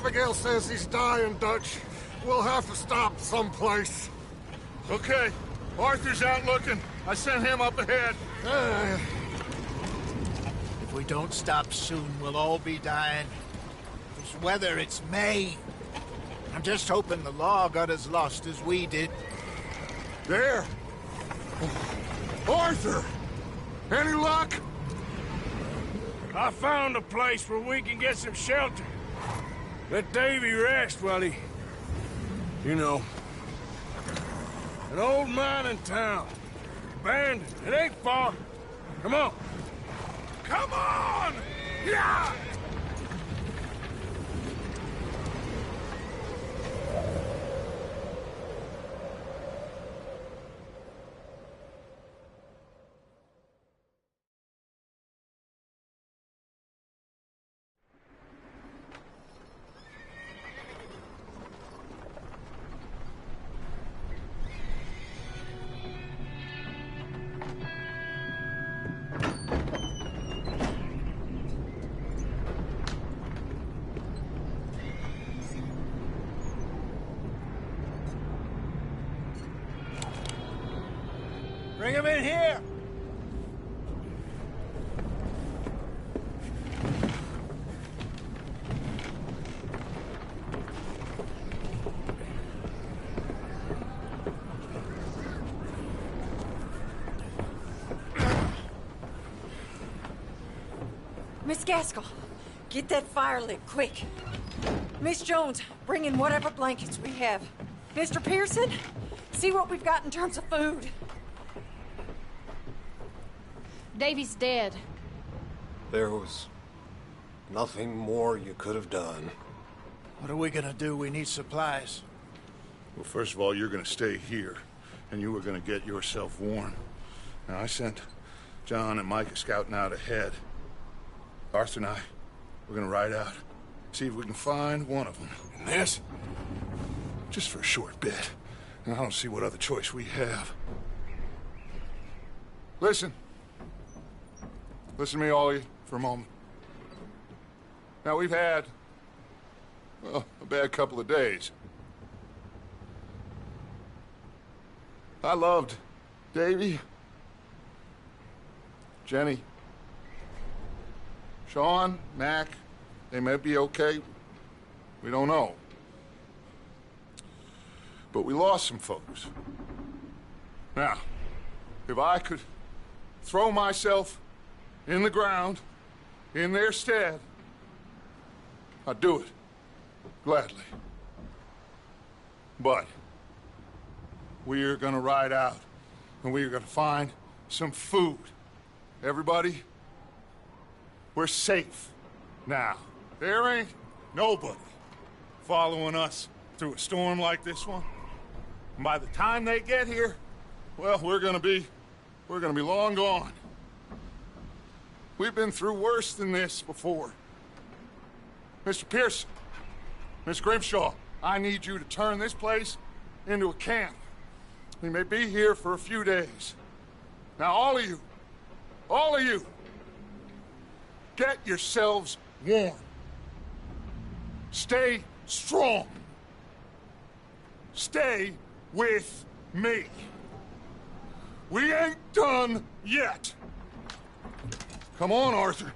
Abigail says he's dying, Dutch. We'll have to stop someplace. Okay. Arthur's out looking. I sent him up ahead. If we don't stop soon, we'll all be dying. This weather, it's May. I'm just hoping the law got as lost as we did. There! Arthur! Any luck? I found a place where we can get some shelter. Let Davy rest while he... You know. An old mining town. Abandoned. It ain't far. Come on. Come on! Yeah! Bring him in here! Miss Gaskell, get that fire lit, quick. Miss Jones, bring in whatever blankets we have. Mr. Pearson, see what we've got in terms of food. Davy's dead. There was nothing more you could have done. What are we gonna do? We need supplies. Well, first of all, you're gonna stay here, and you were gonna get yourself warm. Now, I sent John and Micah scouting out ahead. Arthur and I, we're gonna ride out, see if we can find one of them. And this, just for a short bit. And I don't see what other choice we have. Listen. Listen to me, all of you, for a moment. Now, we've had, well, a bad couple of days. I loved Davy. Jenny, Sean, Mac, they may be okay. We don't know. But we lost some folks. Now, if I could throw myself in the ground in their stead, I'd do it. Gladly. But we are gonna ride out, and we are gonna find some food. Everybody, we're safe now. There ain't nobody following us through a storm like this one. And by the time they get here, well, we're gonna be long gone. We've been through worse than this before. Mr. Pearson, Miss Grimshaw, I need you to turn this place into a camp. We may be here for a few days. Now, all of you, get yourselves warm. Stay strong. Stay with me. We ain't done yet. Come on, Arthur.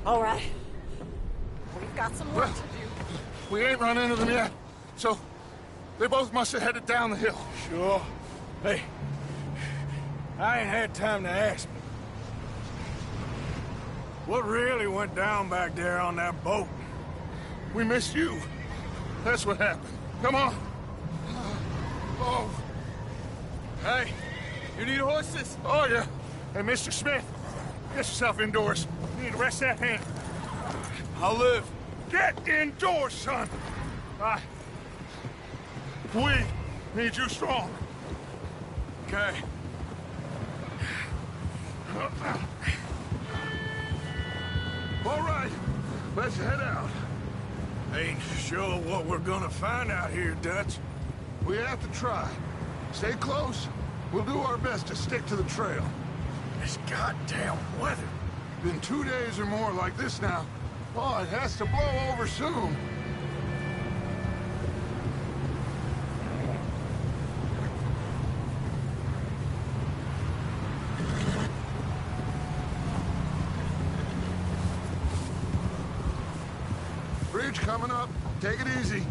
All right. We've got some work to do. We ain't run into them yet, so they both must have headed down the hill. Sure. Hey, I ain't had time to ask. What really went down back there on that boat? We missed you. That's what happened. Come on. Oh. Hey, you need horses? Oh, yeah. Hey, Mr. Smith, get yourself indoors. You need to rest that hand. I'll live. Get indoors, son. We need you strong. Okay. All right, let's head out. Ain't sure what we're gonna find out here, Dutch. We have to try. Stay close. We'll do our best to stick to the trail. This goddamn weather. Been 2 days or more like this now. Oh, it has to blow over soon. Bridge coming up. Take it easy.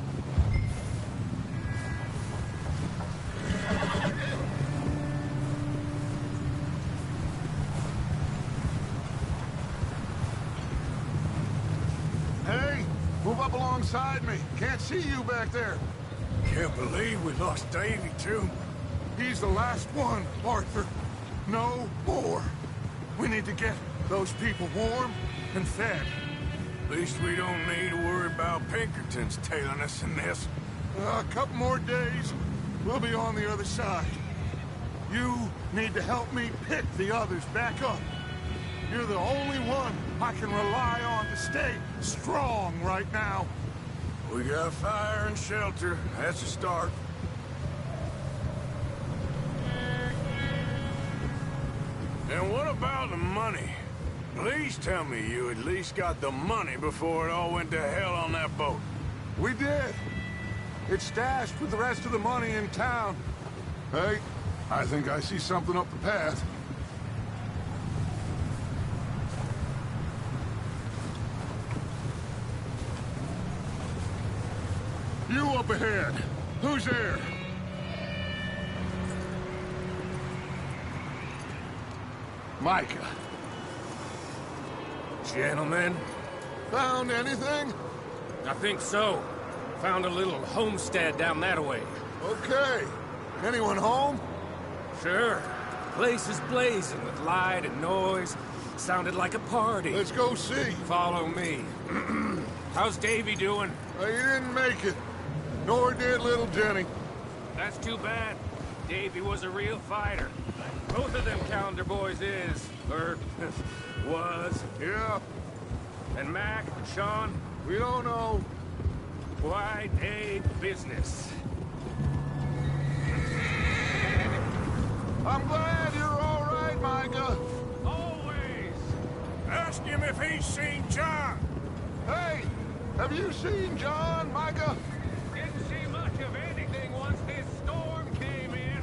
Hey, move up alongside me. Can't see you back there. Can't believe we lost Davy, too. He's the last one, Arthur. No more. We need to get those people warm and fed. At least we don't need to worry about Pinkertons tailing us in this. A couple more days, we'll be on the other side. You need to help me pick the others back up. You're the only one I can rely on to stay strong right now. We got fire and shelter. That's a start. And what about the money? Please tell me you at least got the money before it all went to hell on that boat. We did. It's stashed with the rest of the money in town. Hey, I think I see something up the path. You up ahead. Who's there? Micah. Gentlemen, Found anything? I think so. Found a little homestead down that way. Okay. Anyone home? Sure. Place is blazing with light and noise. Sounded like a party. Let's go see. Follow me. How's Davy doing? He didn't make it. Nor did little Jenny. That's too bad. Davy was a real fighter. Both of them calendar boys is, or was. Yeah, And Mac, Sean, we don't know. quite a business. I'm glad you're all right, Micah. Always. Ask him if he's seen John. Hey, have you seen John, Micah? Didn't see much of anything once this storm came in.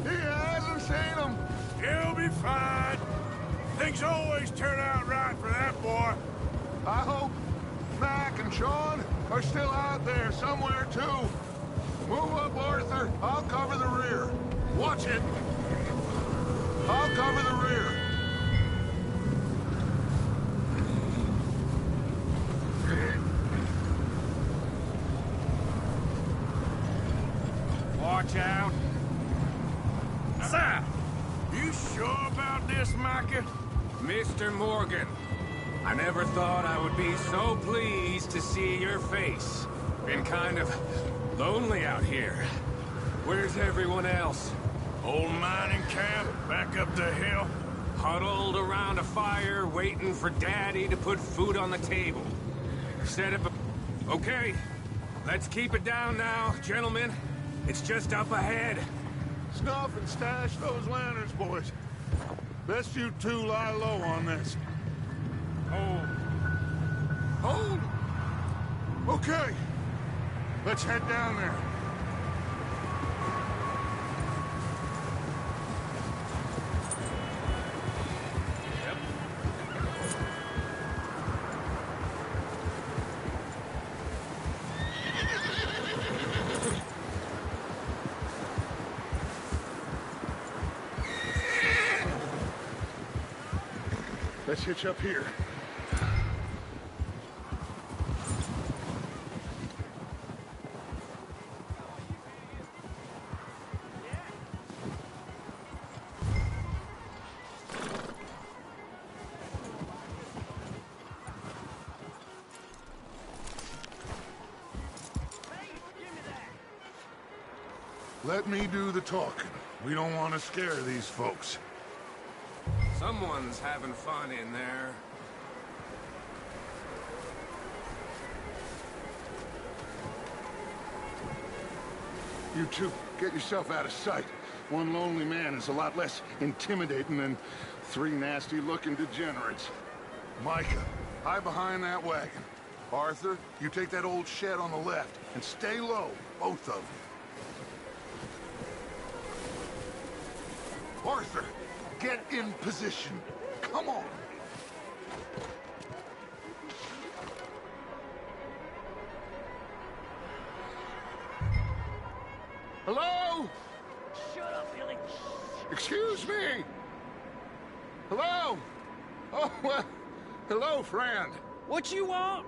He hasn't seen him. He'll be fine. Things always turn out right for that boy. I hope Mac and Sean are still out there somewhere, too. Move up, Arthur. I'll cover the rear. Watch it. I'll cover the rear. Watch out. Sir! You sure about this, Micah? Mr. Morgan, I never thought I would be so pleased to see your face. Been kind of lonely out here. Where's everyone else? Old mining camp, back up the hill. Huddled around a fire, waiting for Daddy to put food on the table. Set up a... Okay, let's keep it down now, gentlemen. It's just up ahead. Snuff and stash those lanterns, boys. Best you two lie low on this. Hold! Okay. Let's head down there. Let's hitch up here. Let me do the talking. We don't want to scare these folks. Someone's having fun in there. You two, get yourself out of sight. One lonely man is a lot less intimidating than three nasty-looking degenerates. Micah, hide behind that wagon. Arthur, you take that old shed on the left, and stay low, both of you. Arthur, get in position. Come on. Hello? Shut up, Billy. Excuse me. Hello? Oh, well, hello, friend. What you want?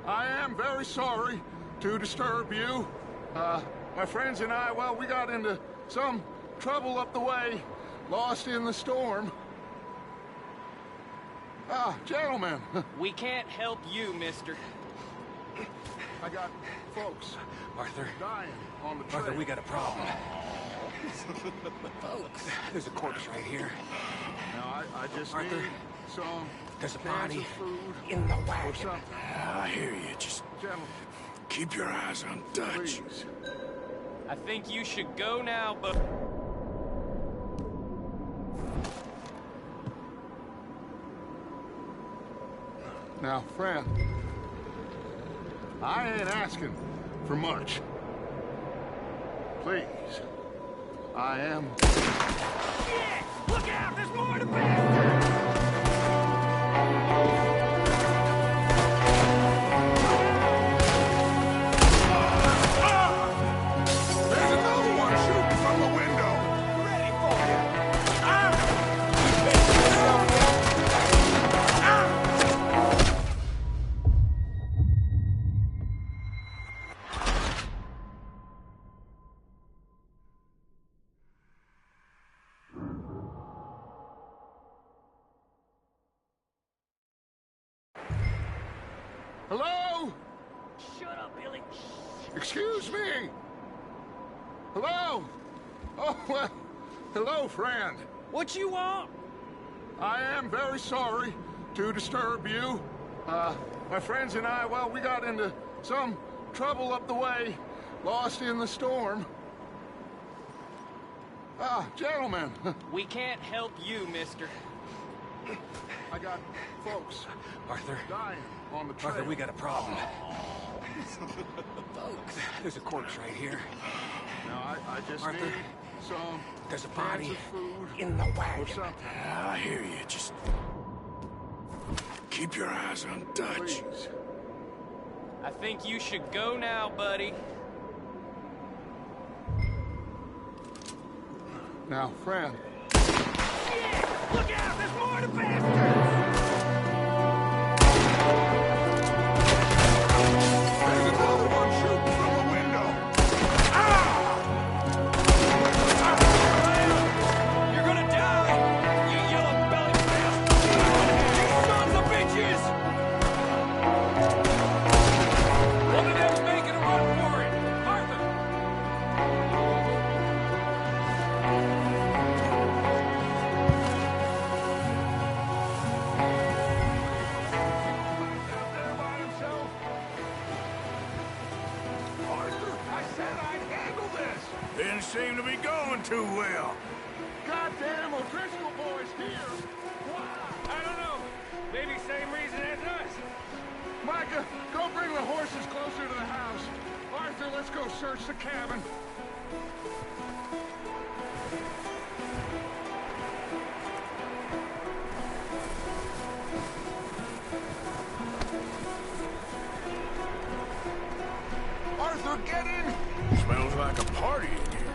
I am very sorry to disturb you. My friends and I, well, we got into some trouble up the way, lost in the storm. Ah, gentlemen. We can't help you, mister. I got folks Arthur, dying on the trail. Arthur, we got a problem. Folks, there's a corpse right here. Now, I just Arthur, need some there's a cans body of food in the or wagon. something. I hear you. Just Gentlemen, keep your eyes on Dutch. please. I think you should go now, but... Now, friend, I ain't asking for much. Please, I am... Yeah! Look out! There's more to bastard! There's another one shooting from the window! Ready for you! Hello? Shut up, Billy. Excuse me? Hello? Oh, well, hello, friend. What you want? I am very sorry to disturb you. My friends and I, well, we got into some trouble up the way, lost in the storm. Ah, gentlemen. We can't help you, mister. I got folks Arthur, dying on the trail. Arthur, we got a problem. Folks, there's a corpse right here. Now, I just Arthur, need Some. There's a body cans of food in the or wagon. something. I hear you. Just keep your eyes on Dutch. Please. I think you should go now, buddy. Now, friend. Yeah! Look out! There's more to bastards! There's another one shooting from the window. You're gonna die! You yellow-bellied bastard! You sons of bitches! One of them's making a run for it! Arthur! Out there by himself. Arthur, I said I'd handle this. Didn't seem to be going too well. Goddamn O'Driscoll boys here. Why? I don't know. Maybe same reason as us. Micah, go bring the horses closer to the house. Arthur, let's go search the cabin. Arthur, get in! Smells like a party in here.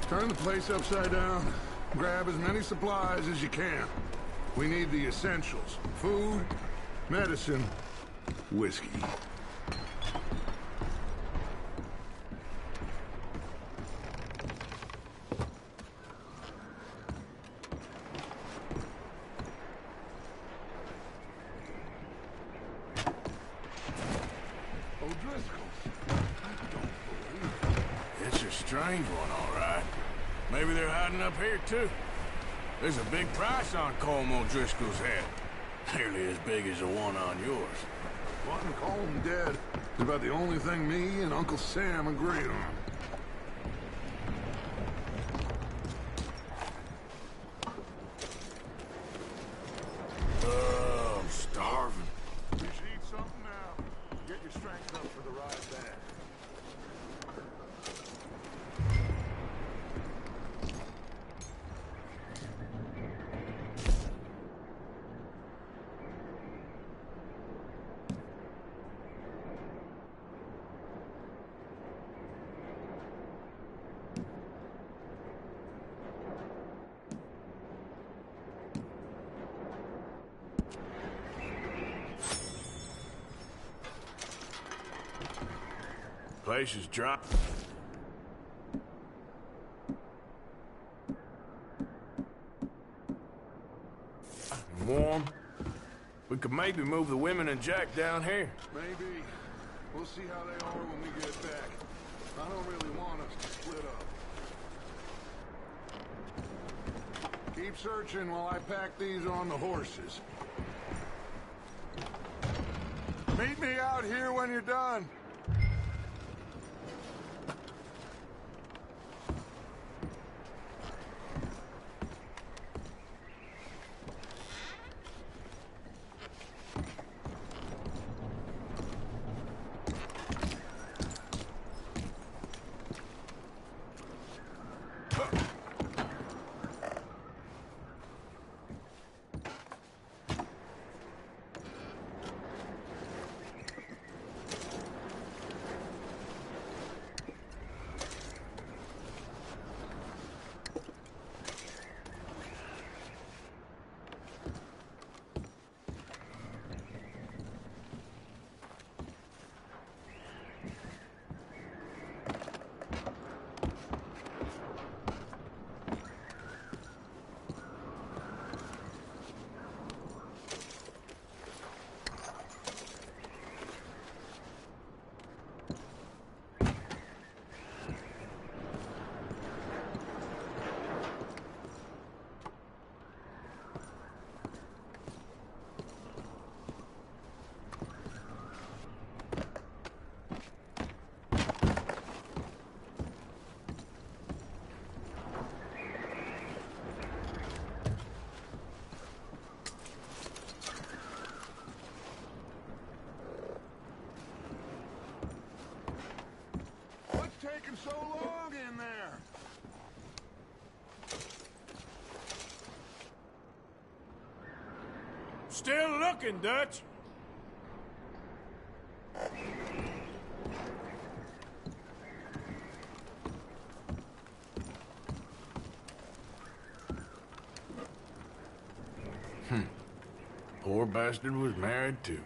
Turn the place upside down. Grab as many supplies as you can. We need the essentials. Food, medicine, whiskey. O'Driscoll's. It's a strange one, all right. Maybe they're hiding up here, too. There's a big price on Colm O'Driscoll's head. Nearly as big as the one on yours. Wanting Colm dead is about the only thing me and Uncle Sam agree on. Oh, I'm starving. You should eat something now. Get your strength up for the ride back. Place is dry. Warm. We could maybe move the women and Jack down here. Maybe. We'll see how they are when we get back. I don't really want us to split up. Keep searching while I pack these on the horses. Meet me out here when you're done. Still looking, Dutch. Poor bastard was married too.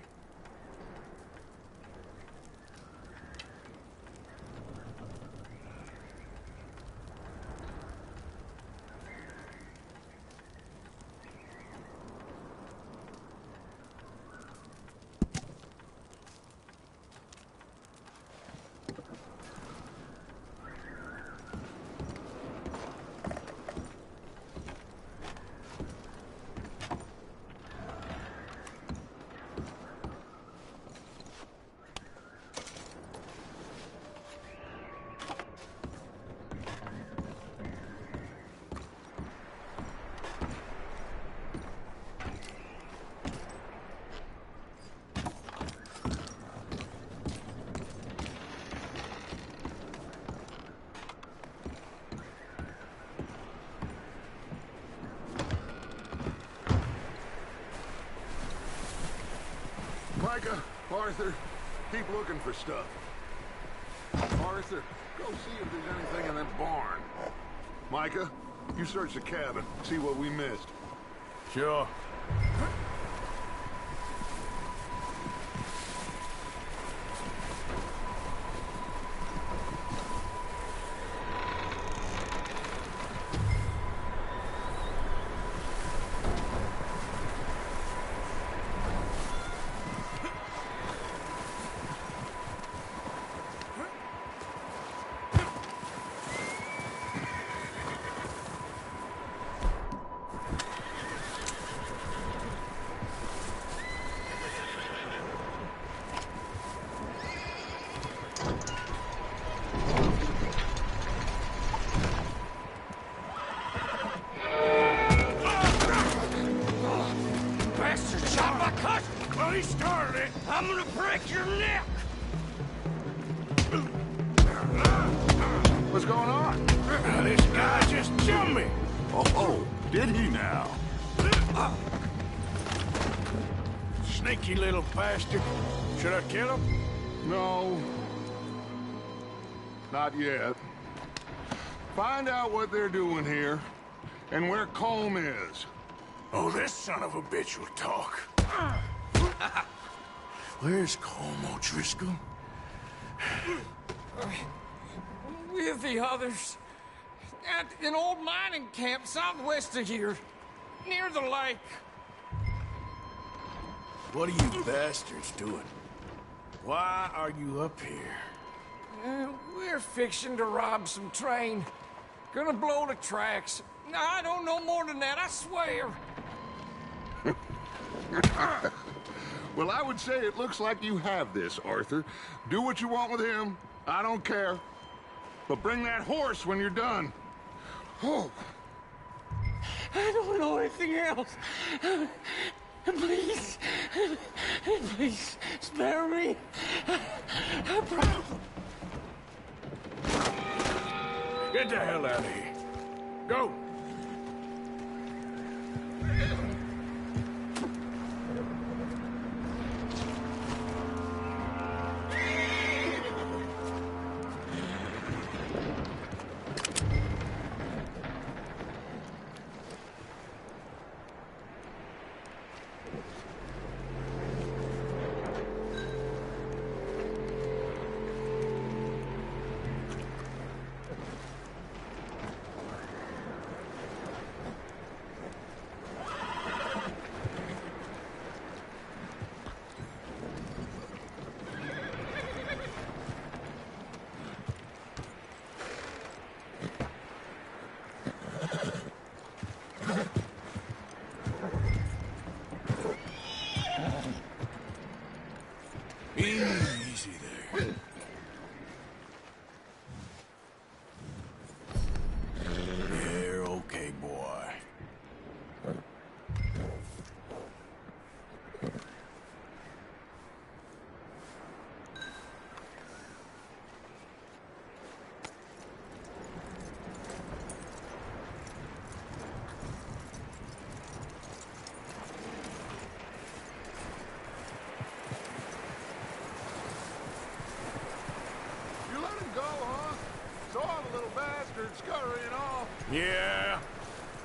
Micah, Arthur, keep looking for stuff. Arthur, go see if there's anything in that barn. Micah, you search the cabin, see what we missed. Sure. He started it. I'm gonna break your neck. What's going on? This guy just jumped me. Oh, did he now? Sneaky little bastard. Should I kill him? No. Not yet. Find out what they're doing here, and where Colm is. Oh, this son of a bitch will talk. Where's Colm O'Driscoll? With the others. At an old mining camp southwest of here. Near the lake. What are you bastards doing? Why are you up here? We're fixing to rob some train. Gonna blow the tracks. I don't know more than that, I swear. Well, I would say it looks like you have this, Arthur. Do what you want with him. I don't care. But bring that horse when you're done. Oh. I don't know anything else. Please. Please, spare me. I promise. Get the hell out of here. Go. Yeah.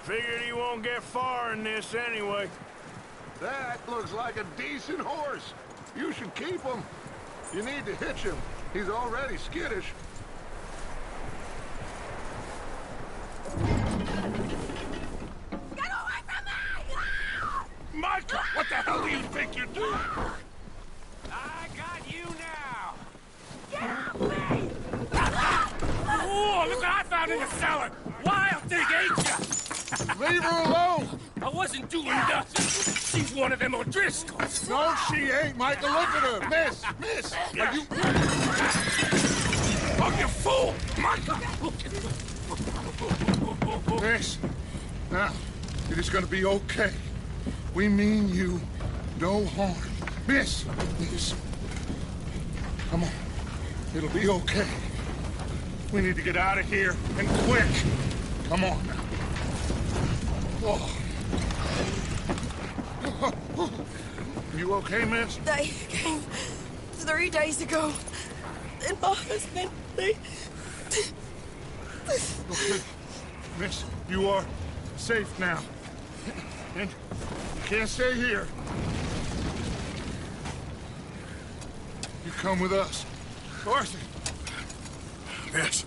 Figured he won't get far in this anyway. That looks like a decent horse. You should keep him. You need to hitch him. He's already skittish. Get away from me! Micah, what the hell do you think you're doing? I got you now! Get off me! Oh, look what I found in the cellar! Wild thing, ain't ya? Leave her alone! I wasn't doing nothing. She's one of them O'Driscolls. No, she ain't, Micah. Look at her. Miss, are you... Oh, you fool! Micah! Miss, now, it is gonna be okay. We mean you no harm. Miss, come on. It'll be okay. We need to get out of here, and quick. Come on now. Oh. You okay, miss? They came 3 days ago. And my husband, they... Okay. Miss, you are safe now. And you can't stay here. You come with us. Arthur. Miss,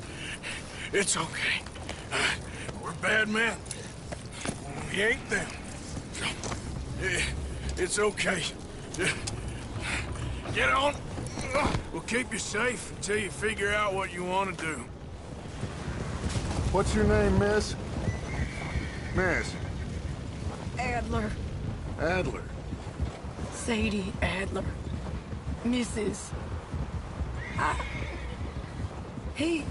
it's okay. We're bad men. We ain't them. It's okay. Get on. We'll keep you safe until you figure out what you want to do. What's your name, miss? Miss. Adler. Adler. Sadie Adler. Mrs. He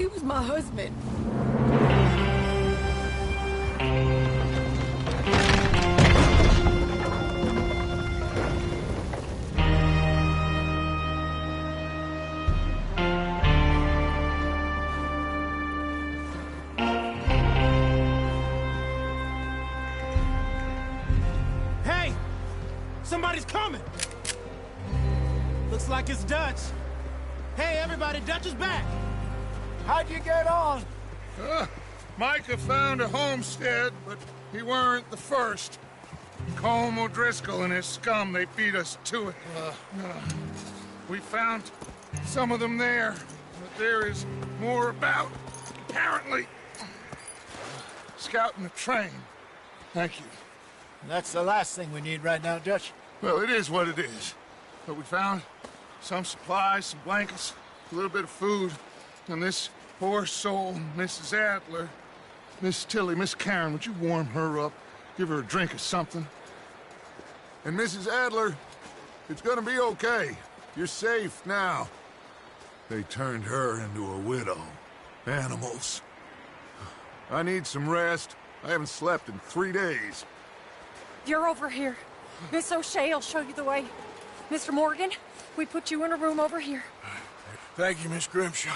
was my husband. Hey! Somebody's coming! Looks like it's Dutch. Hey, everybody, Dutch is back! How'd you get on? Micah found a homestead, but he weren't the first. Colm O'Driscoll and his scum, they beat us to it. We found some of them there, but there is more about, apparently. Scouting the train. Thank you. That's the last thing we need right now, Dutch. Well, it is what it is. But we found some supplies, some blankets, a little bit of food, and this poor soul, Mrs. Adler, Miss Tilly, Miss Karen, would you warm her up? Give her a drink or something? And Mrs. Adler, it's gonna be okay. You're safe now. They turned her into a widow. Animals. I need some rest. I haven't slept in 3 days. You're over here. Miss O'Shea will show you the way. Mr. Morgan, we put you in a room over here. Thank you, Miss Grimshaw.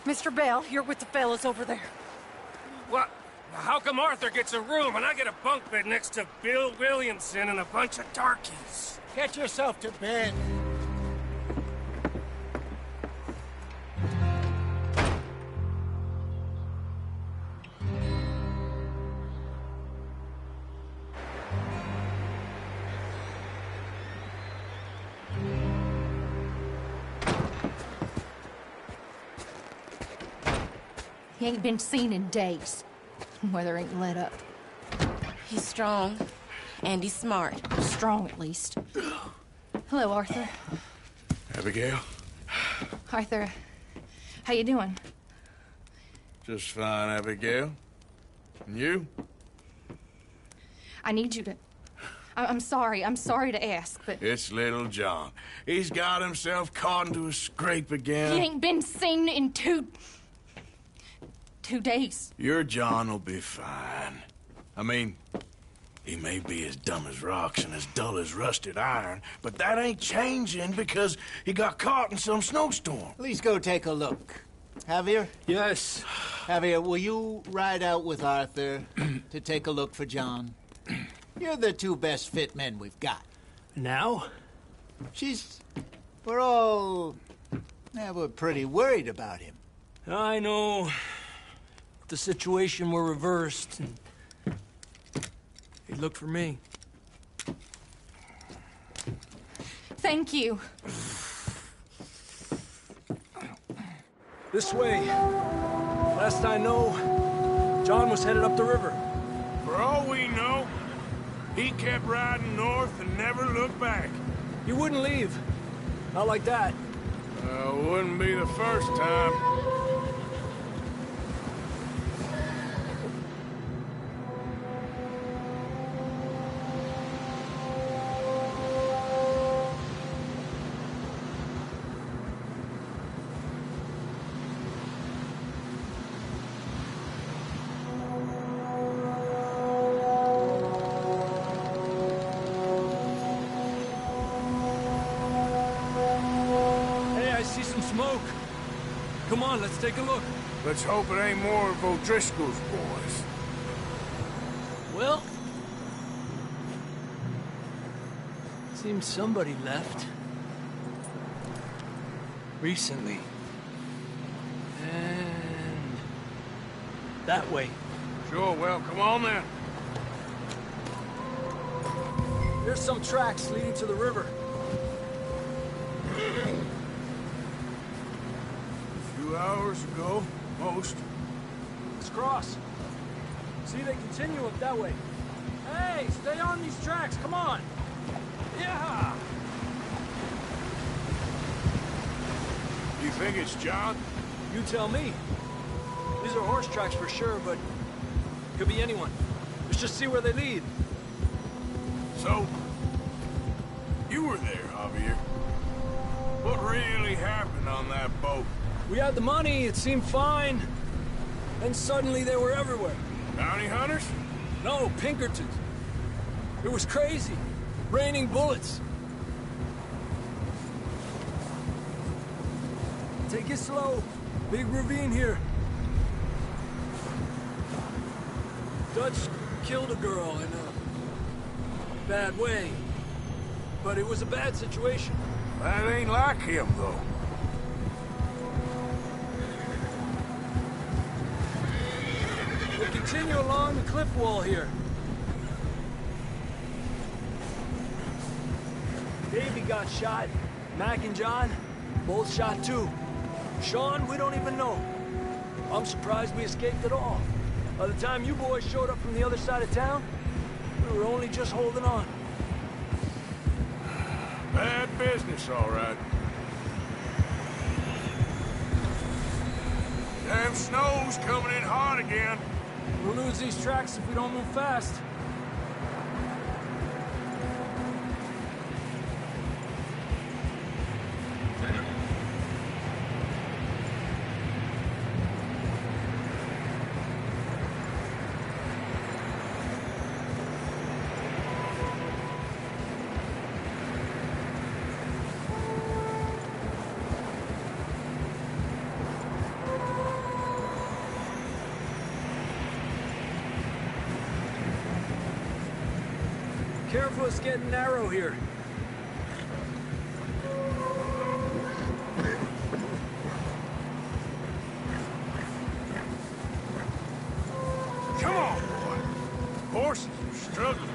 Mr. Bell, you're with the fellas over there. What? How come Arthur gets a room and I get a bunk bed next to Bill Williamson and a bunch of darkies? Get yourself to bed. He ain't been seen in days. Weather ain't let up. He's strong, and he's smart. Strong, at least. Hello, Arthur. Abigail? Arthur, how you doing? Just fine, Abigail. And you? I need you to... I'm sorry to ask, but... It's little John. He's got himself caught into a scrape again. He ain't been seen in 2 days. Your John will be fine. I mean, he may be as dumb as rocks and as dull as rusted iron, but that ain't changing because he got caught in some snowstorm. Please go take a look. Javier? Yes. Javier, will you ride out with Arthur to take a look for John? You're the 2 best fit men we've got. Now? We're pretty worried about him. I know. the situation were reversed, and he'd look for me. Thank you. This way. Last I know, John was headed up the river. For all we know, he kept riding north and never looked back. He wouldn't leave. Not like that. Wouldn't be the first time. Smoke. Come on, let's take a look. Let's hope it ain't more of O'Driscoll's boys. Well, seems somebody left. Recently. And that way. Sure, well, come on then. There's some tracks leading to the river. Hours ago, most. Let's cross. See, they continue up that way. Hey, stay on these tracks, come on! Yeah! You think it's John? You tell me. These are horse tracks for sure, but could be anyone. Let's just see where they lead. So, you were there, Javier. What really happened on that boat? We had the money, it seemed fine. Then suddenly they were everywhere. Bounty hunters? No, Pinkertons. It was crazy. Raining bullets. Take it slow. Big ravine here. Dutch killed a girl in a bad way. But it was a bad situation. That ain't like him, though. We'll continue along the cliff wall here. Davey got shot. Mac and John, both shot too. Sean, we don't even know. I'm surprised we escaped at all. By the time you boys showed up from the other side of town, we were only just holding on. Bad business, all right. Damn snow's coming in hard again. We'll lose these tracks if we don't move fast. Careful, it's getting narrow here. Come on, boy. Horses are struggling.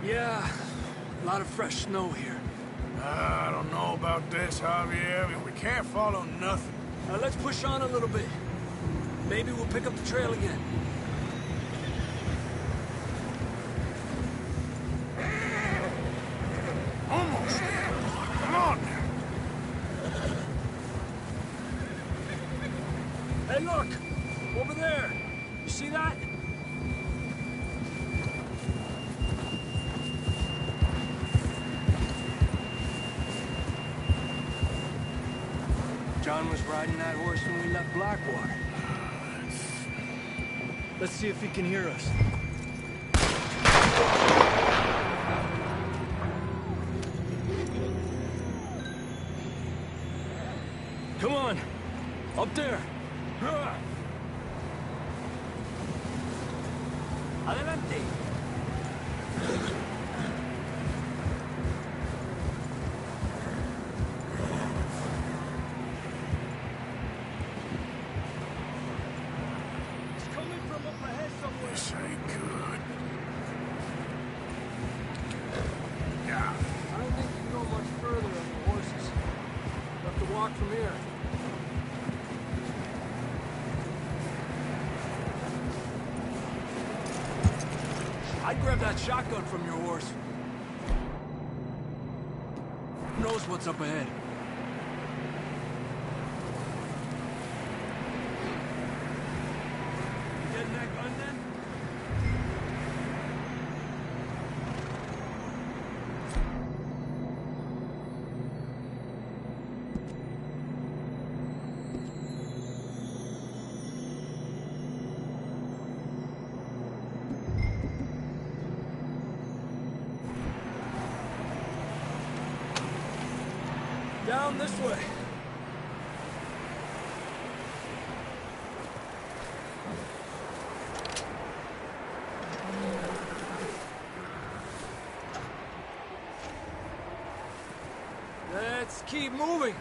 Yeah, a lot of fresh snow here. I don't know about this, Javier. I mean, we can't follow nothing. Let's push on a little bit. Maybe we'll pick up the trail again. Almost there. Come on now. Hey, look! Over there! You see that? John was riding that horse when we left Blackwater. Let's see if he can hear us. Come on! Up there! Adelante! It's coming! This ain't good. Yeah. I don't think you can go much further on the horses. You'll have to walk from here. I'd grab that shotgun from your horse. Who knows what's up ahead? You getting that gun then? Down this way. Let's keep moving.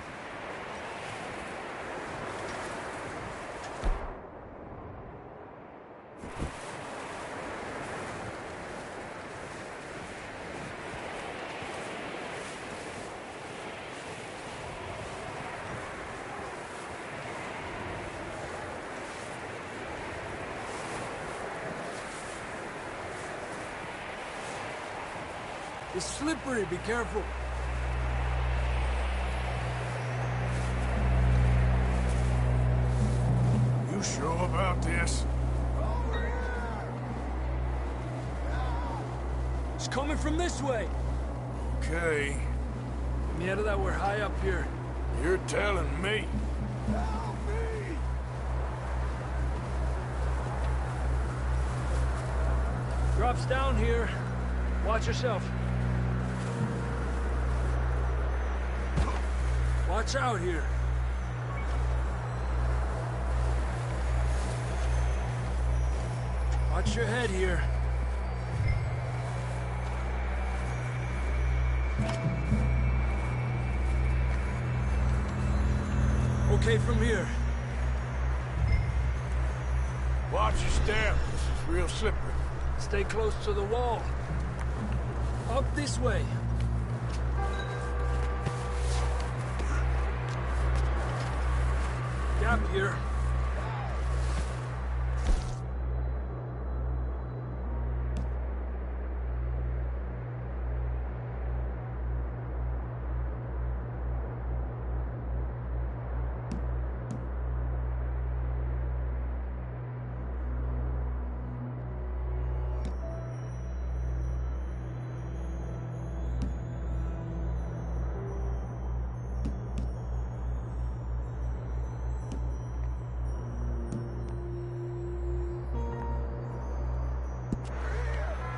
It's slippery, be careful. You sure about this? It's coming from this way. Okay. Get me out of that, we're high up here. You're telling me. Drops down here. Watch yourself. Watch out here. Watch your head here. Okay from here. Watch your step. This is real slippery. Stay close to the wall. Up this way. Gap here.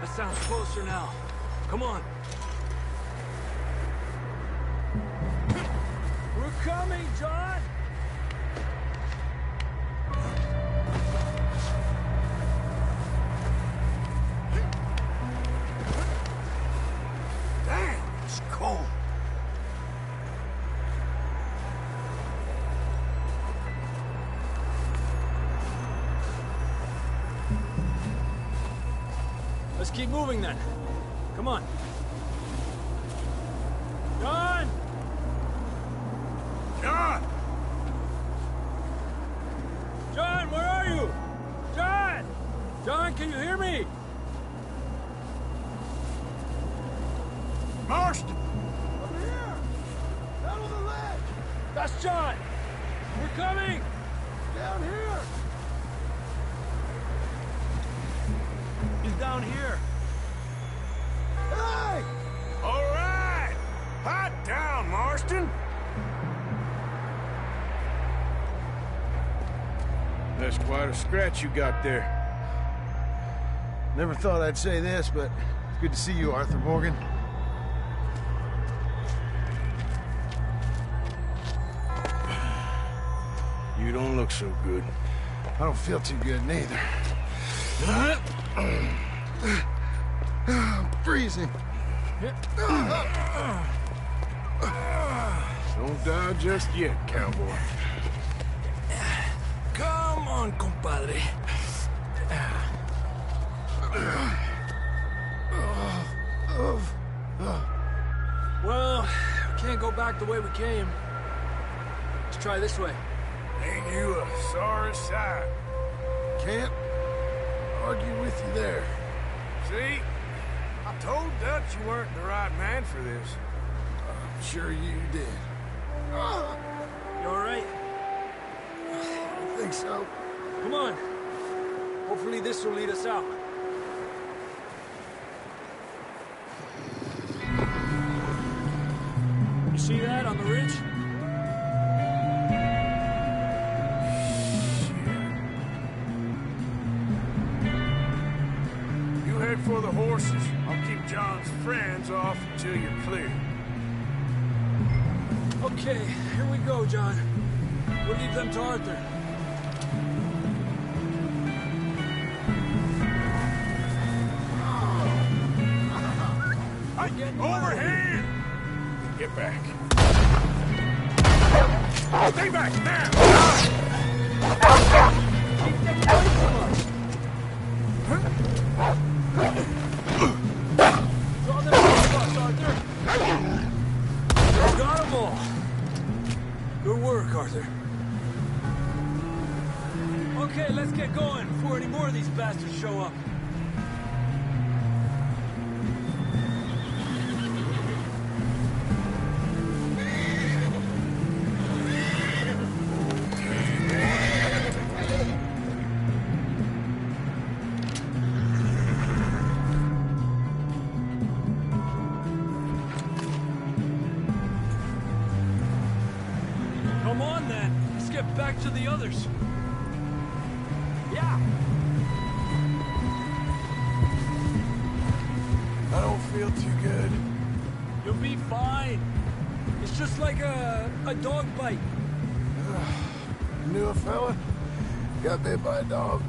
That sounds closer now. Come on. We're coming, John! Dang, it's cold. Let's keep moving then. Come on. John! John! John, where are you? John! John, can you hear me? Marston! Over here! Down on the ledge! That's John! We're coming! Down here! He's down here. Hey! All right! Hot down, Marston! That's quite a scratch you got there. Never thought I'd say this, but it's good to see you, Arthur Morgan. You don't look so good. I don't feel too good, neither. I'm freezing. Don't die just yet, cowboy. Come on, compadre. back the way we came. Let's try this way. Ain't you a sorry sight? Can't argue with you there. See? I told Dutch you weren't the right man for this. I'm sure you did. You alright? I think so. Come on. Hopefully this will lead us out. You see that on the ridge? You head for the horses. I'll keep John's friends off until you're clear. Okay, here we go, John. We'll leave them to Arthur. Overhand! Get back. Stay back, now! Draw them across, Arthur. You got them all. Good work, Arthur. Okay, let's get going before any more of these bastards show up. Come on, then. Let's get back to the others. Yeah. I don't feel too good. You'll be fine. It's just like a dog bite. Knew a fella, got bit by a dog,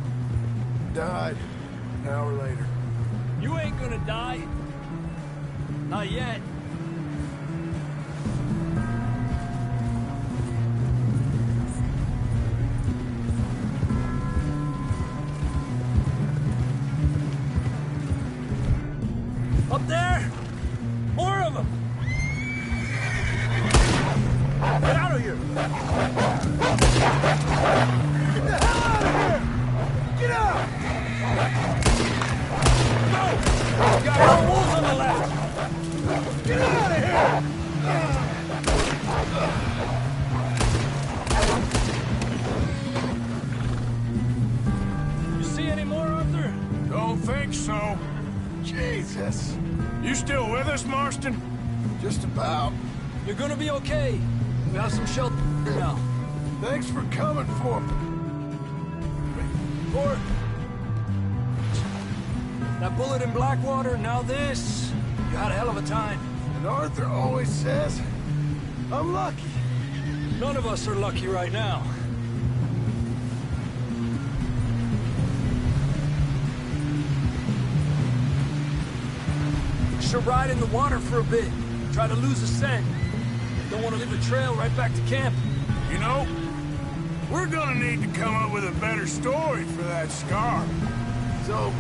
died an hour later. You ain't gonna die. Not yet. Up there! More of them! Get out of here! Get the hell out of here! Get out! Go! Got more wolves on the left! Get out of here! You see any more, Arthur? Don't think so. Jesus. You still with us, Marston? Just about. You're gonna be okay. We have some shelter now. Thanks for coming for me. Gord. That bullet in Blackwater, now this. You had a hell of a time. And Arthur always says, I'm lucky. None of us are lucky right now. Should ride in the water for a bit. Try to lose a scent. Don't want to leave a trail right back to camp. You know, we're gonna need to come up with a better story for that scar. So,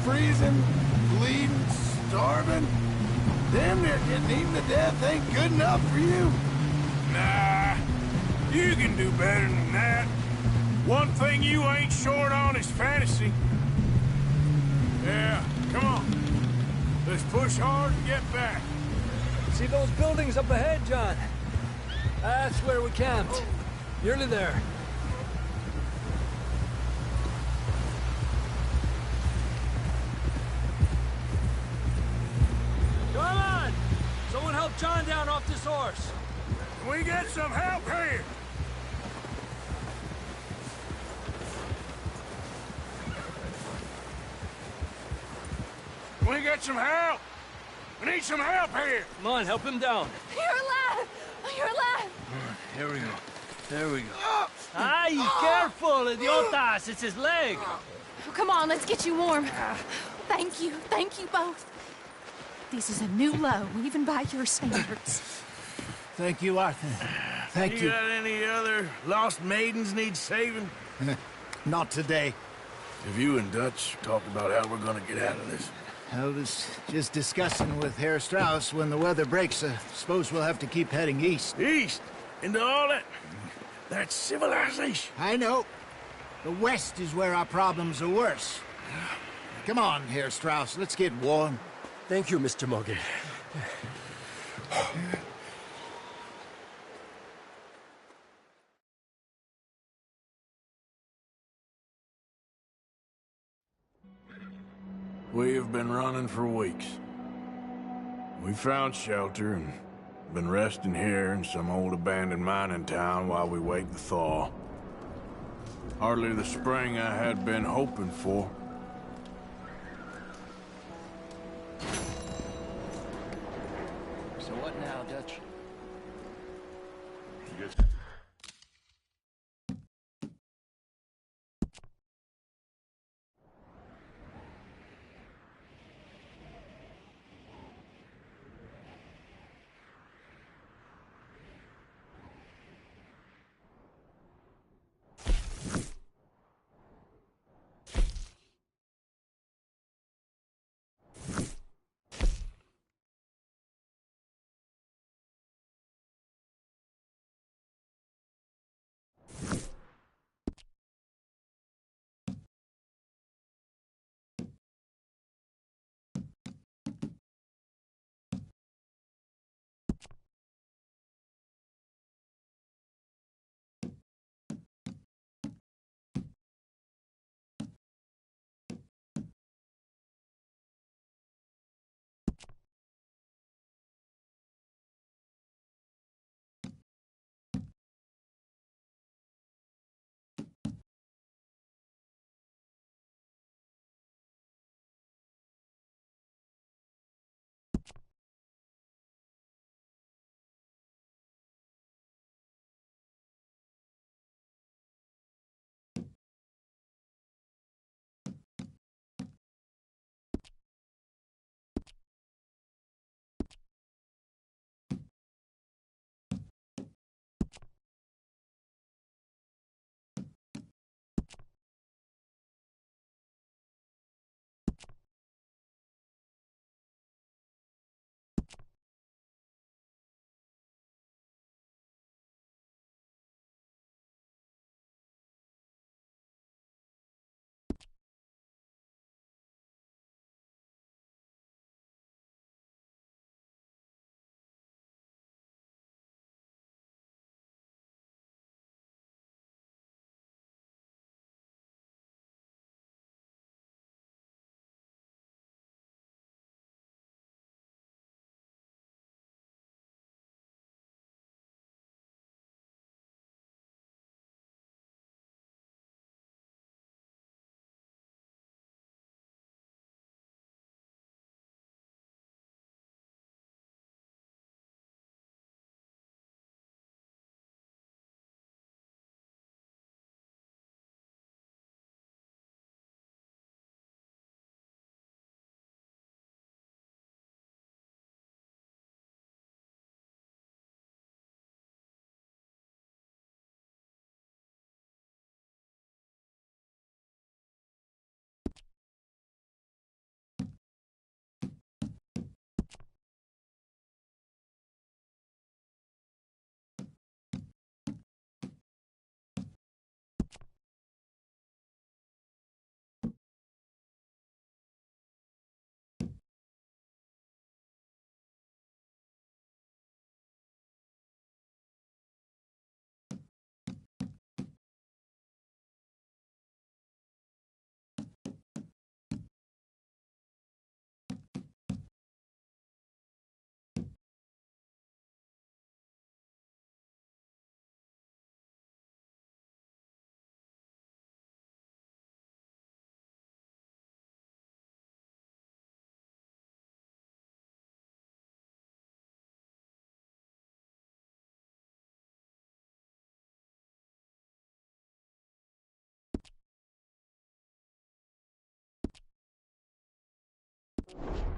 freezing, bleeding, starving, damn near getting eaten to death ain't good enough for you. Nah, you can do better than that. One thing you ain't short on is fantasy. Yeah, come on. Let's push hard and get back. See those buildings up ahead, John? That's where we camped. Nearly there. Come on! Someone help John down off this horse. Can we get some help here? Can we get some help? We need some help here. Come on, help him down. You're alive! You're alive! Here we go. There we go. Ay, careful, idiotas! It's his leg. Oh, come on, let's get you warm. Thank you both. This is a new low, even by your standards. Thank you, Arthur. Thank you. You got any other lost maidens need saving? Not today. Have you and Dutch talked about how we're gonna get out of this? I was just discussing with Herr Strauss when the weather breaks. Suppose we'll have to keep heading east. East? Into all that... That's civilization. I know. The west is where our problems are worse. Come on, Herr Strauss, let's get warm. Thank you, Mr. Morgan. We have been running for weeks. We found shelter and been resting here in some old abandoned mining town while we wait the thaw. Hardly the spring I had been hoping for. So what now, Dutch?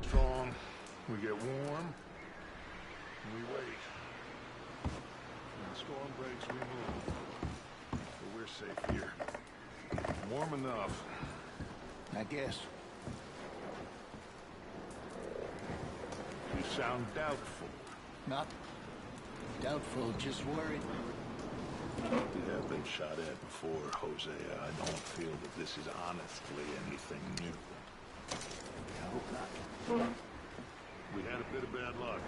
Strong, we get warm, and we wait. When the storm breaks, we move. But we're safe here. Warm enough. I guess. You sound doubtful. Not doubtful, just worried. You have been shot at before, Hosea. I don't feel that this is honestly anything new. I hope not. We had a bit of bad luck,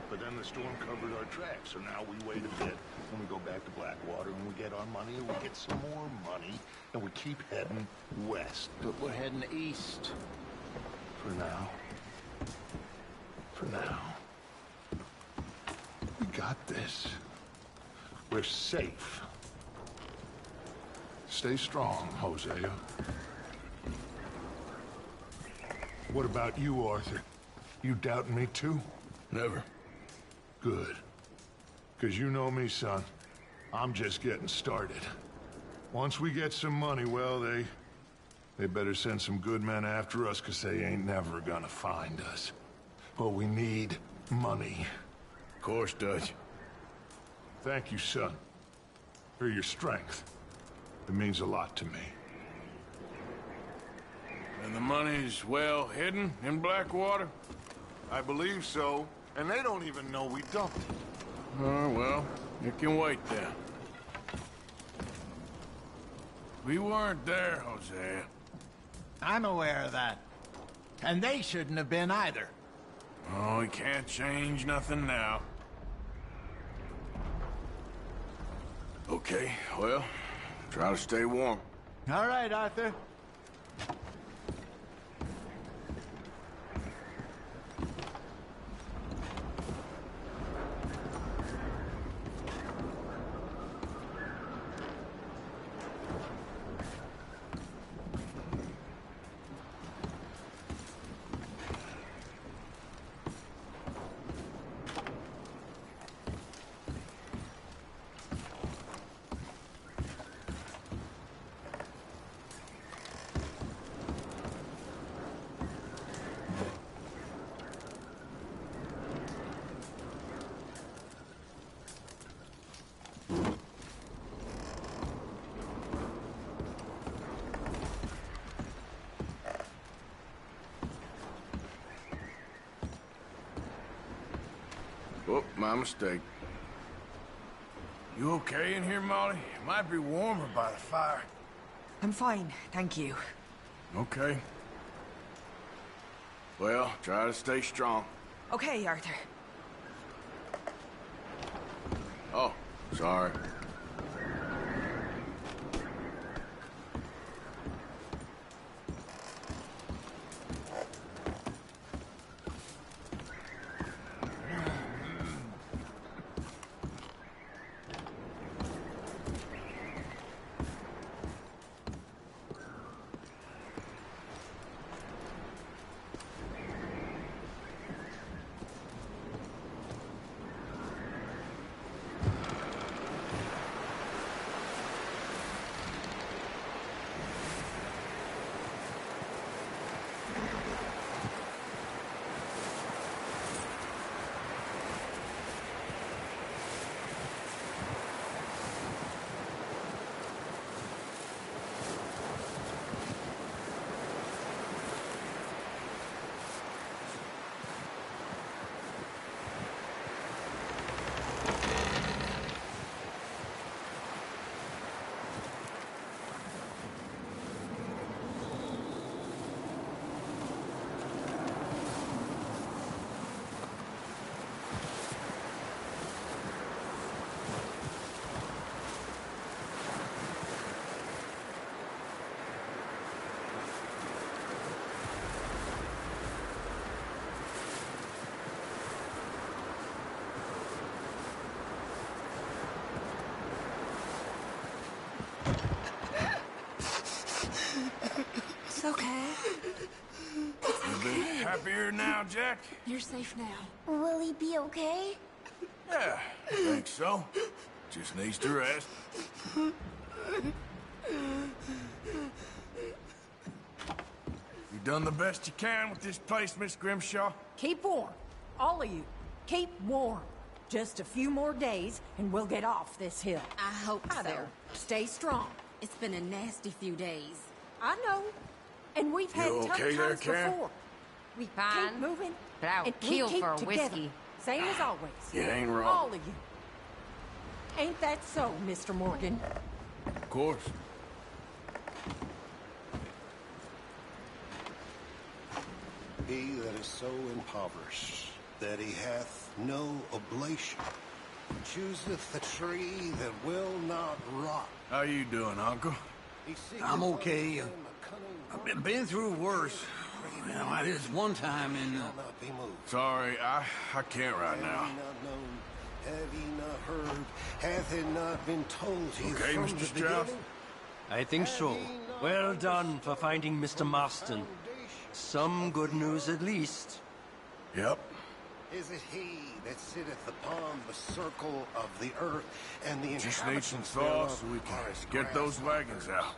but then the storm covered our tracks, so now we wait a bit, and we go back to Blackwater, and we get our money, and we get some more money, and we keep heading west. But we're heading east. For now. For now. We got this. We're safe. Stay strong, Hosea. What about you, Arthur? You doubting me too? Never. Good. 'Cause you know me, son. I'm just getting started. Once we get some money, well, they better send some good men after us, 'cause they ain't never gonna find us. But we need money. Of course, Dutch. Thank you, son, for your strength. It means a lot to me. And the money's well hidden in Blackwater? I believe so, and they don't even know we dumped it. Oh, well, it can wait then. We weren't there, Hosea. I'm aware of that. And they shouldn't have been either. Oh, we can't change nothing now. Okay, well, try to stay warm. All right, Arthur. Oh, my mistake. You okay in here, Molly? It might be warmer by the fire. I'm fine, thank you. Okay. Well, try to stay strong. Okay, Arthur. Oh, sorry. It's okay. You been happier now, Jack? You're safe now. Will he be okay? Yeah, I think so. Just needs to rest. You done the best you can with this place, Miss Grimshaw? Keep warm. All of you. Keep warm. Just a few more days, and we'll get off this hill. I hope Hi so. there. Stay strong. It's been a nasty few days. I know. And we've had You tough okay there, times Karen? before. We Fine. keep moving, But I would and kill we keep for a together. whiskey. Same as always. You ain't wrong. All of you. Ain't that so, Mr. Morgan? Of course. He that is so impoverished that he hath no oblation chooseth the tree that will not rot. How you doing, Uncle? I'm okay. I've been through worse. You know, I did one time in... Sorry, I can't right now. Have ye not heard? Hath it not been told to you Okay, from Mr. the Strauss? beginning? I think so. Well done for finding Mr. Marston. Some good news at least. Yep. Is it he that sitteth upon the circle of the earth, and the Just need some inhabitants thaw thereof so we can are as get those wagons out.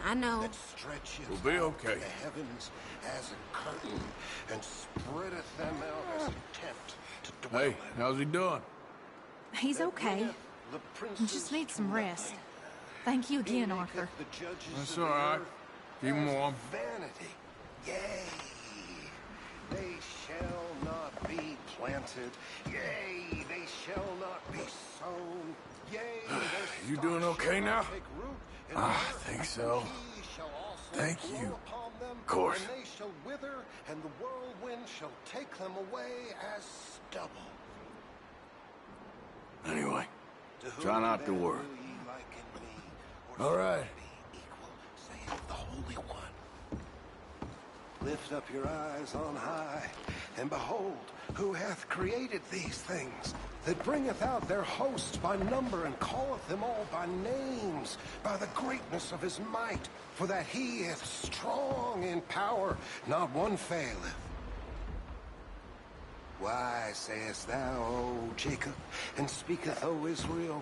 I know. that stretcheth We'll be out okay. the heavens as a curtain, and spreadeth them out as a tent to dwell Hey, in. how's he doing? He's okay. He just needs some rest. Thank you again, Arthur. The judges That's of all the right. earth Keep him as warm. vanity. Yea, they shall not be planted. Yea, they shall not be sown. Yea, their You doing stalks okay shall now? not take root in the I earth, think and so. he shall also Thank blow you. upon them, Of course. and they shall wither, and the whirlwind shall take them away as stubble. Anyway, To whom try not to then worry. will ye liken me, or All right. be equal, saith the Holy One? Lift up your eyes on high, and behold, who hath created these things, that bringeth out their hosts by number, and calleth them all by names, by the greatness of his might, for that he is strong in power, not one faileth. Why sayest thou, O Jacob, and speaketh, O Israel?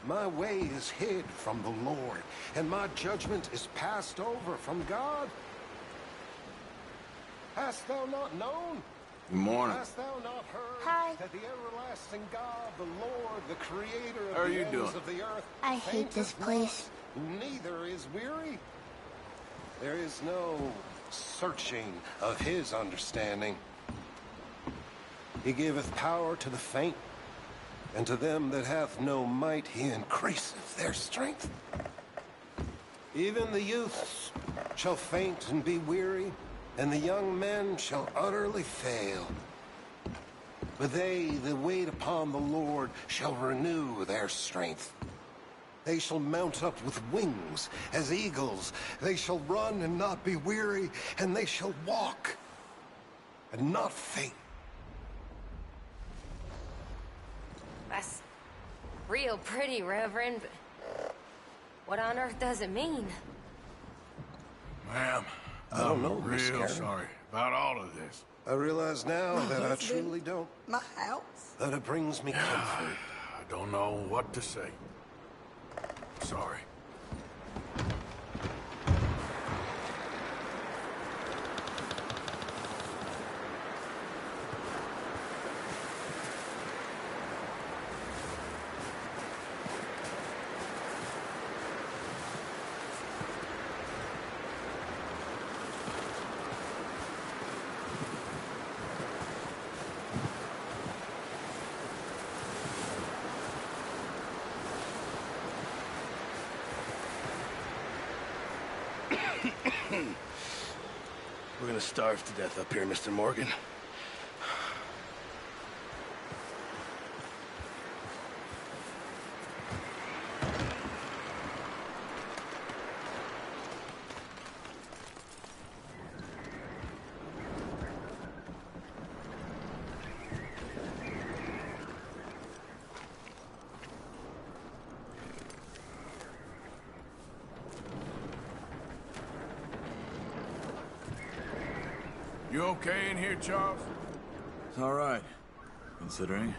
My way is hid from the Lord, and my judgment is passed over from God. Hast thou not known? Good morning. Hast thou not heard Hi. that the everlasting God, the Lord, the creator How are of the you ends doing? of the earth, I hate this fainteth place. not, neither is weary? There is no searching of his understanding. He giveth power to the faint, and to them that hath no might he increaseth their strength. Even the youths shall faint and be weary, and the young men shall utterly fail. But they that wait upon the Lord shall renew their strength. They shall mount up with wings as eagles. They shall run and not be weary, and they shall walk and not faint. That's real pretty, Reverend, but what on earth does it mean? Ma'am, I don't I'm know, Miss real Karen. sorry about all of this. I realize now that I truly don't. My house. That it brings me comfort. I don't know what to say. Sorry. We're gonna starve to death up here, Mr. Morgan. You okay in here, Charles? It's all right, considering.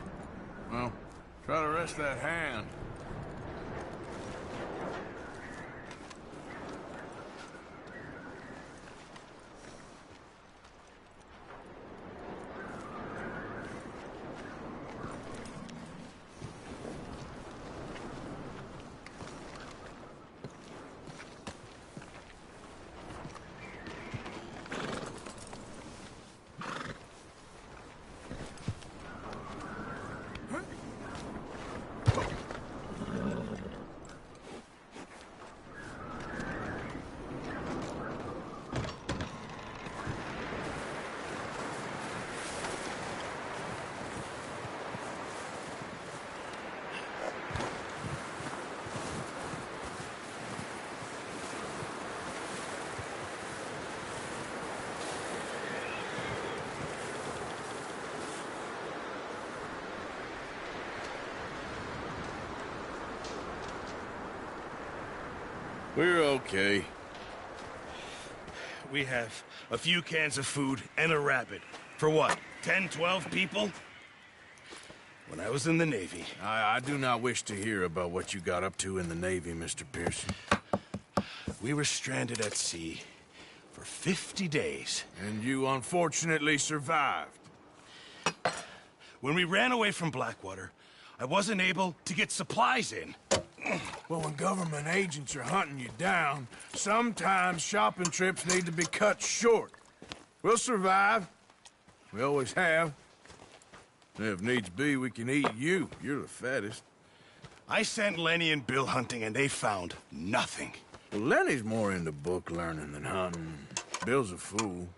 Well, try to rest that hand. We're okay. We have a few cans of food and a rabbit. For what, 10, 12 people? When I was in the Navy... I do not wish to hear about what you got up to in the Navy, Mr. Pearson. We were stranded at sea for 50 days. And you unfortunately survived. When we ran away from Blackwater, I wasn't able to get supplies in. Well, when government agents are hunting you down, sometimes shopping trips need to be cut short. We'll survive. We always have. If needs be, we can eat you. You're the fattest. I sent Lenny and Bill hunting, and they found nothing. Well, Lenny's more into book learning than hunting. Bill's a fool.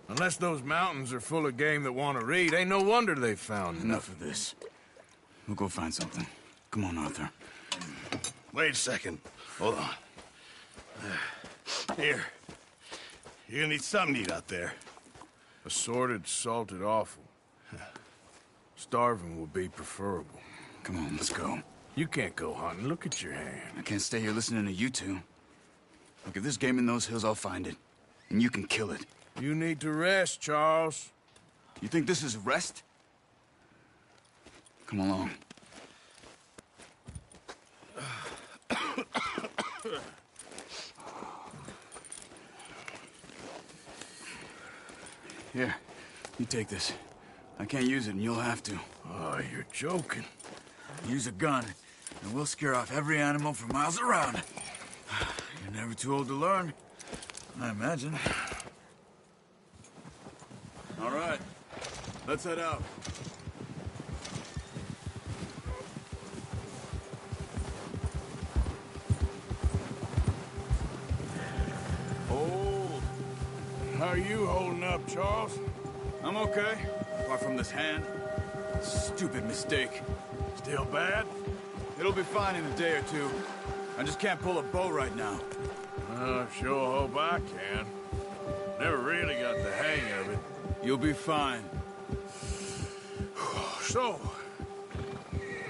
Unless those mountains are full of game that want to read, ain't no wonder they found Enough of this. We'll go find something. Come on, Arthur. Wait a second. Hold on. Here. You're gonna need something to eat out there. Assorted, salted offal. Starving would be preferable. Come on, let's go. You can't go hunting. Look at your hand. I can't stay here listening to you two. Look, if there's game in those hills, I'll find it. And you can kill it. You need to rest, Charles. You think this is rest? Come along. Here, you take this. I can't use it, and you'll have to. Oh, you're joking. Use a gun, and we'll scare off every animal for miles around. You're never too old to learn, I imagine. All right, let's head out. Oh, how are you holding up, Charles? I'm okay, apart from this hand. Stupid mistake. Still bad? It'll be fine in a day or two. I just can't pull a bow right now. I sure hope I can. Never really got the hang of it. You'll be fine. So,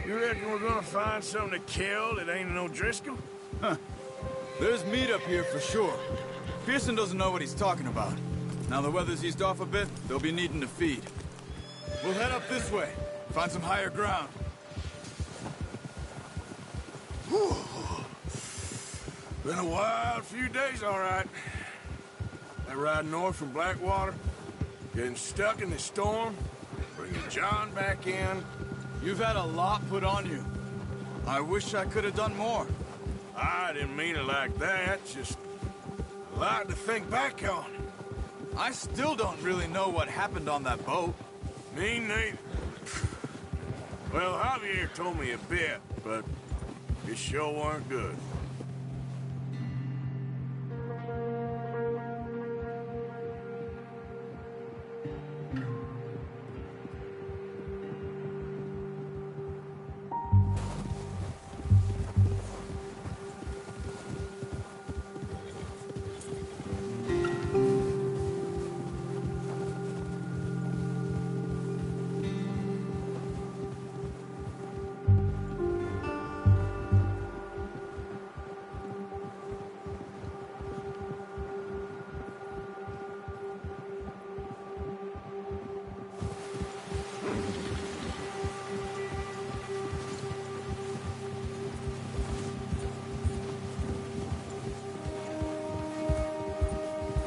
you reckon we're gonna find something to kill that ain't no Driscoll? Huh. There's meat up here for sure. Pearson doesn't know what he's talking about. Now the weather's eased off a bit, they'll be needing to feed. We'll head up this way, find some higher ground. Whew. Been a wild few days, all right. That ride north from Blackwater, getting stuck in the storm, bringing John back in. You've had a lot put on you. I wish I could have done more. I didn't mean it like that, just a lot to think back on. I still don't really know what happened on that boat. Me neither. Well, Javier told me a bit, but it sure weren't good.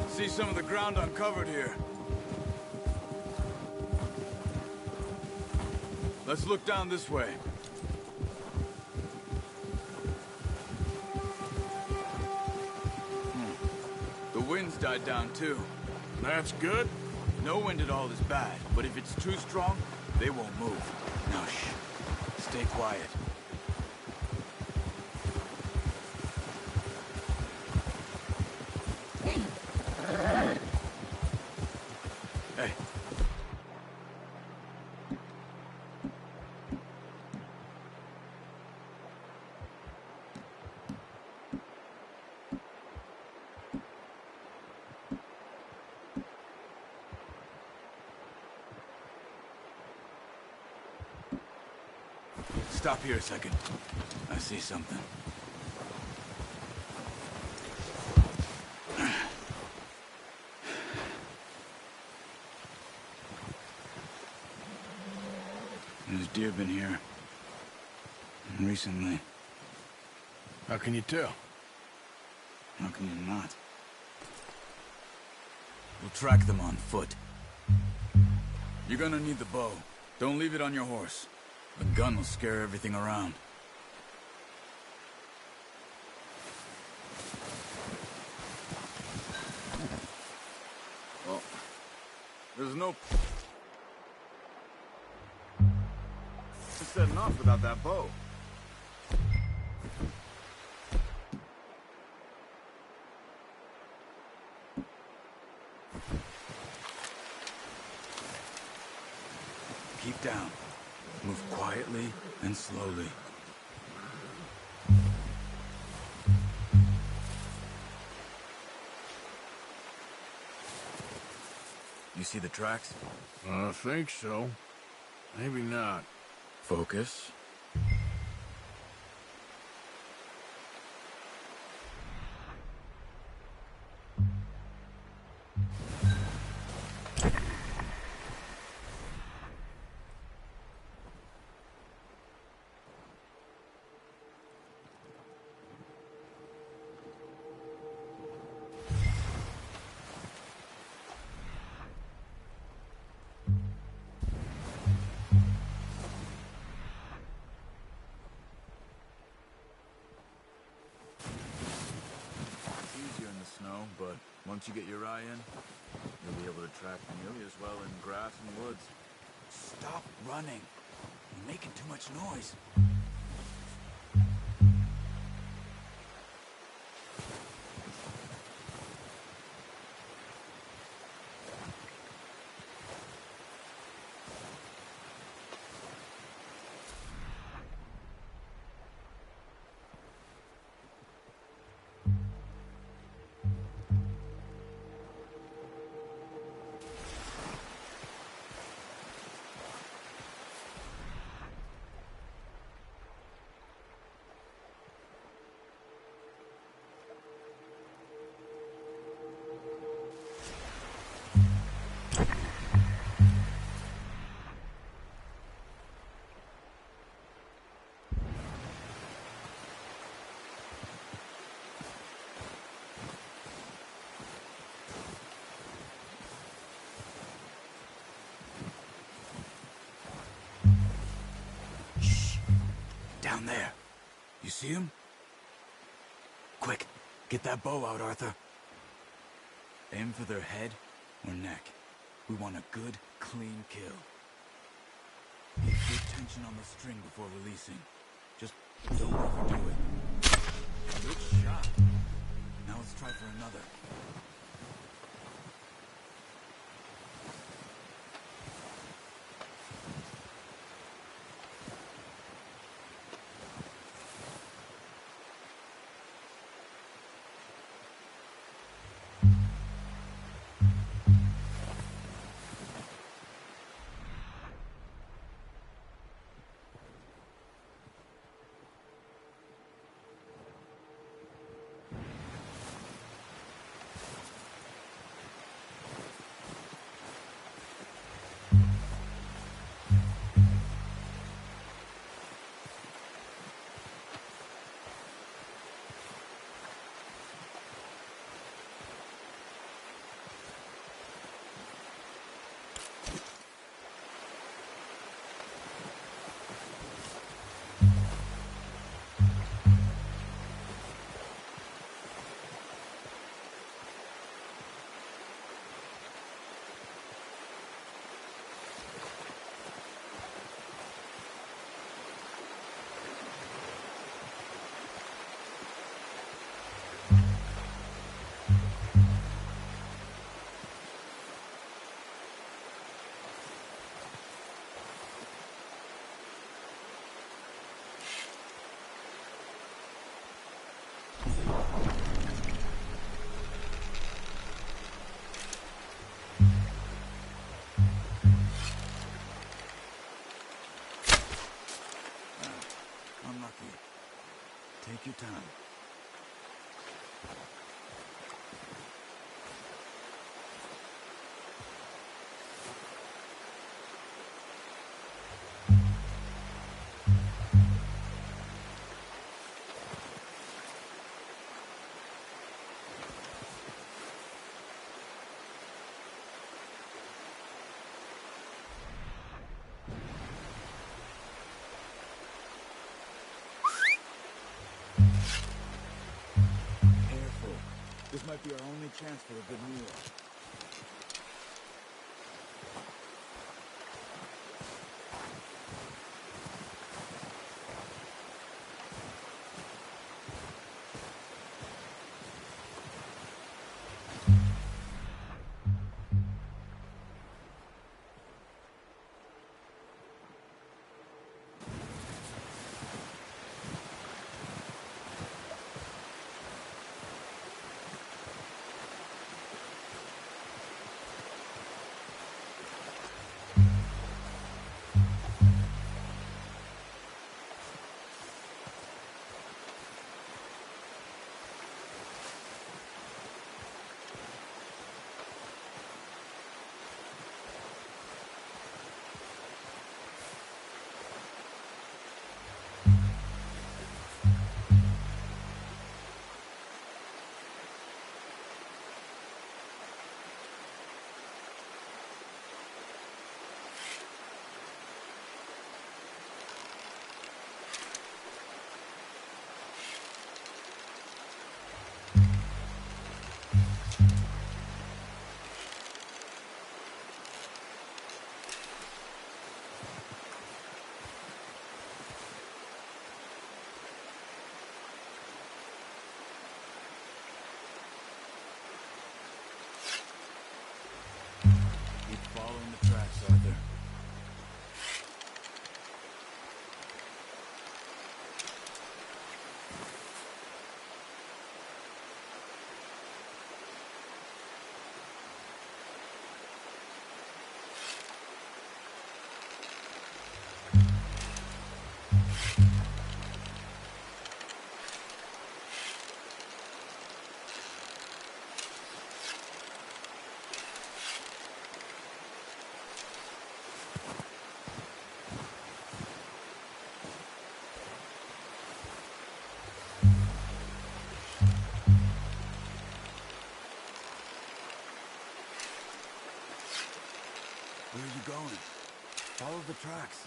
See some of the ground uncovered here. Let's look down this way. The wind's died down too. That's good. No wind at all is bad, but if it's too strong, they won't move. Now shh. Stay quiet. Hey. Stop here a second. I see something. There's deer been here. Recently. How can you tell? How can you not? We'll track them on foot. You're gonna need the bow. Don't leave it on your horse. The gun will scare everything around. Well, there's no... setting off without that bow. Keep down. Move quietly and slowly. You see the tracks? I think so. Maybe not. Focus. But once you get your eye in, you'll be able to track nearly as well in grass and woods. Stop running. You're making too much noise. Down there. You see him? Quick, get that bow out, Arthur. Aim for their head or neck. We want a good, clean kill. Keep good tension on the string before releasing. Just don't overdo it. Good shot. Now let's try for another. might be our only chance for a good meal. Following the tracks, Arthur. Where are you going? Follow the tracks.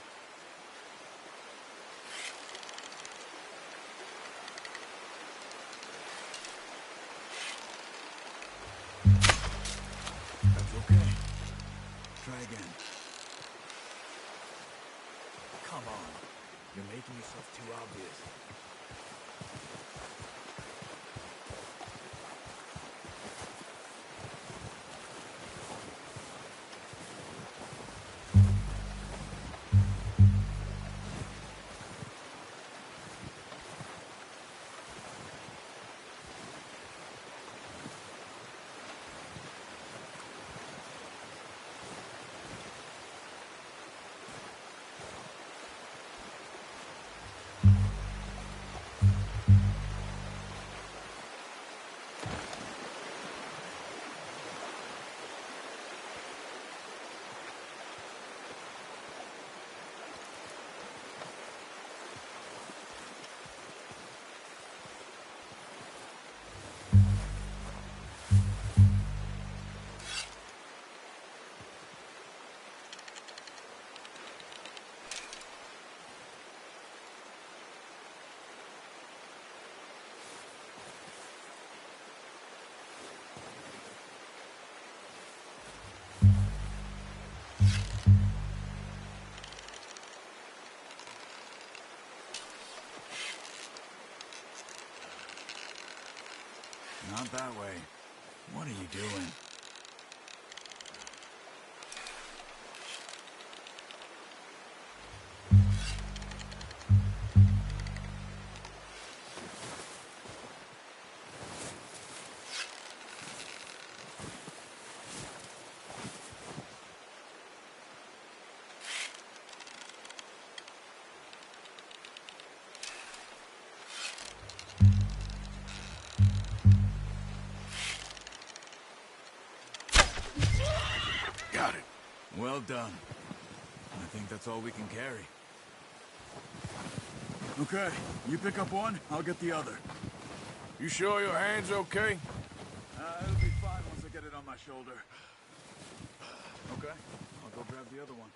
That's okay. Try again. Come on. You're making yourself too obvious. Not that way. What are you doing? Got it. Well done. I think that's all we can carry. Okay, you pick up one, I'll get the other. You sure your hand's okay? It'll be fine once I get it on my shoulder. Okay, I'll go grab the other one.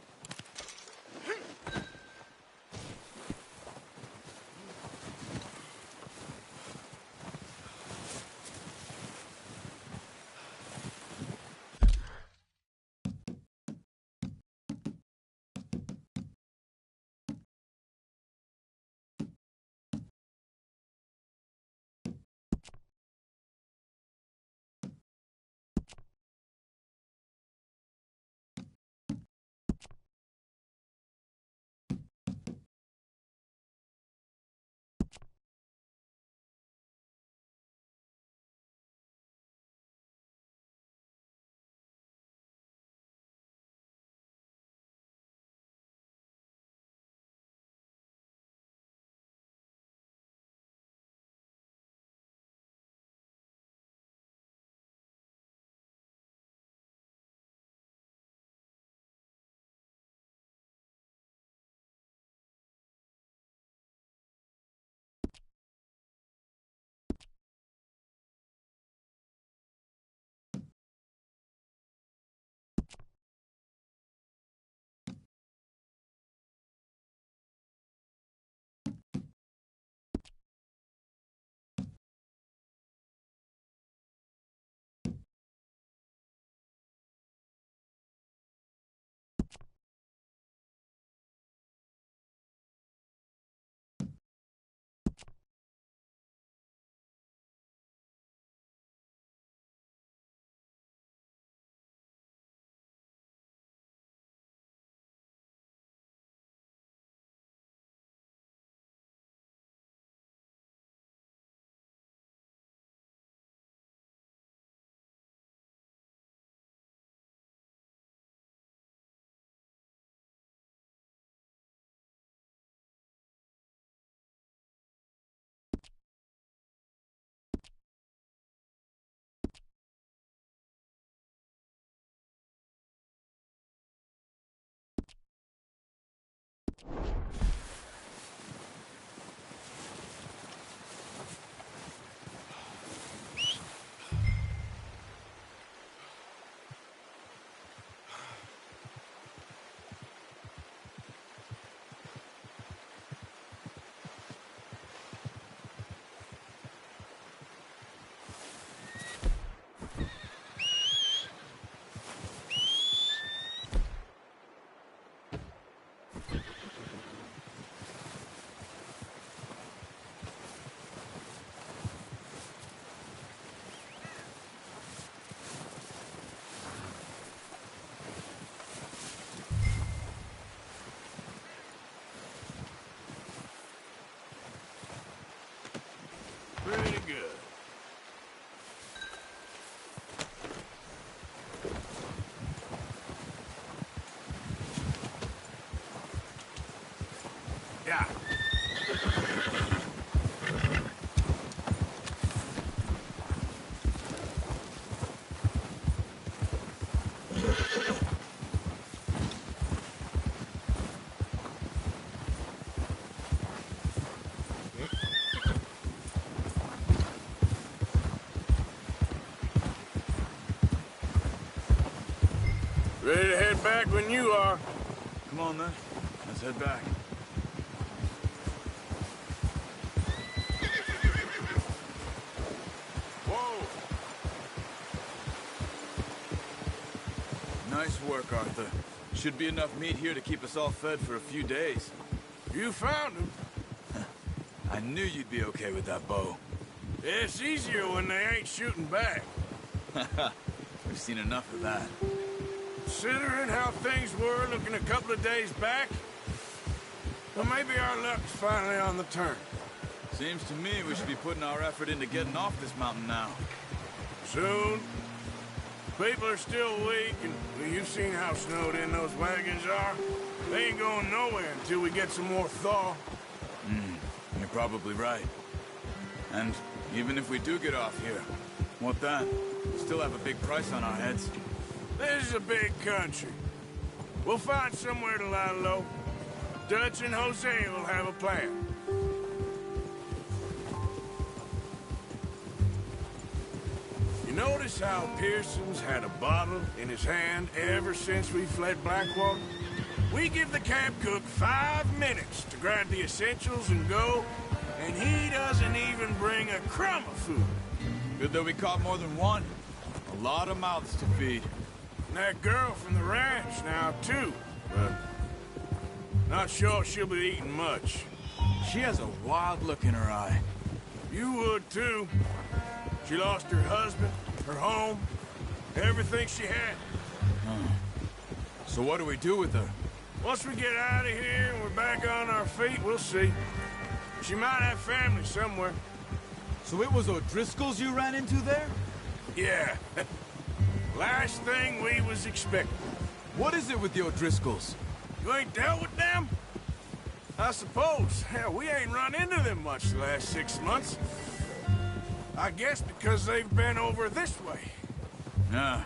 Ready to head back when you are. Come on, then. Let's head back. Whoa! Nice work, Arthur. Should be enough meat here to keep us all fed for a few days. You found him. I knew you'd be okay with that bow. It's easier when they ain't shooting back. We've seen enough of that. Considering how things were looking a couple of days back, well, maybe our luck's finally on the turn. Seems to me we should be putting our effort into getting off this mountain now. Soon. People are still weak, and well, you've seen how snowed in those wagons are. They ain't going nowhere until we get some more thaw. You're probably right. And even if we do get off here, what then? We still have a big price on our heads. This is a big country. We'll find somewhere to lie low. Dutch and Jose will have a plan. You notice how Pearson's had a bottle in his hand ever since we fled Blackwater? We give the camp cook 5 minutes to grab the essentials and go, and he doesn't even bring a crumb of food. Good that we caught more than one. A lot of mouths to feed. And that girl from the ranch now, too. But not sure she'll be eating much. She has a wild look in her eye. You would, too. She lost her husband, her home, everything she had. So what do we do with her? Once we get out of here and we're back on our feet, we'll see. She might have family somewhere. So it was O'Driscoll's you ran into there? Yeah. Last thing we was expecting. What is it with the O'Driscolls? You ain't dealt with them? I suppose. Hell, we ain't run into them much the last 6 months. I guess because they've been over this way. Yeah.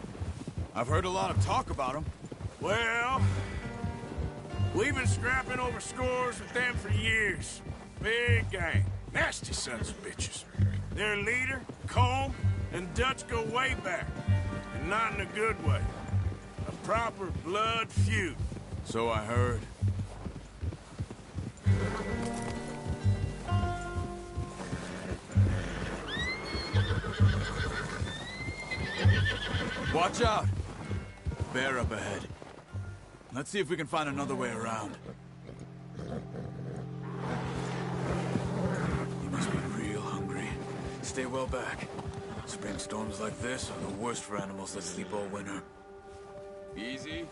I've heard a lot of talk about them. Well, we've been scrapping over scores with them for years. Big gang. Nasty sons of bitches. Their leader, Combe, and Dutch go way back. And not in a good way. A proper blood feud. So I heard. Watch out! Bear up ahead. Let's see if we can find another way around. You must be real hungry. Stay well back. Spring storms like this are the worst for animals that sleep all winter. Easy.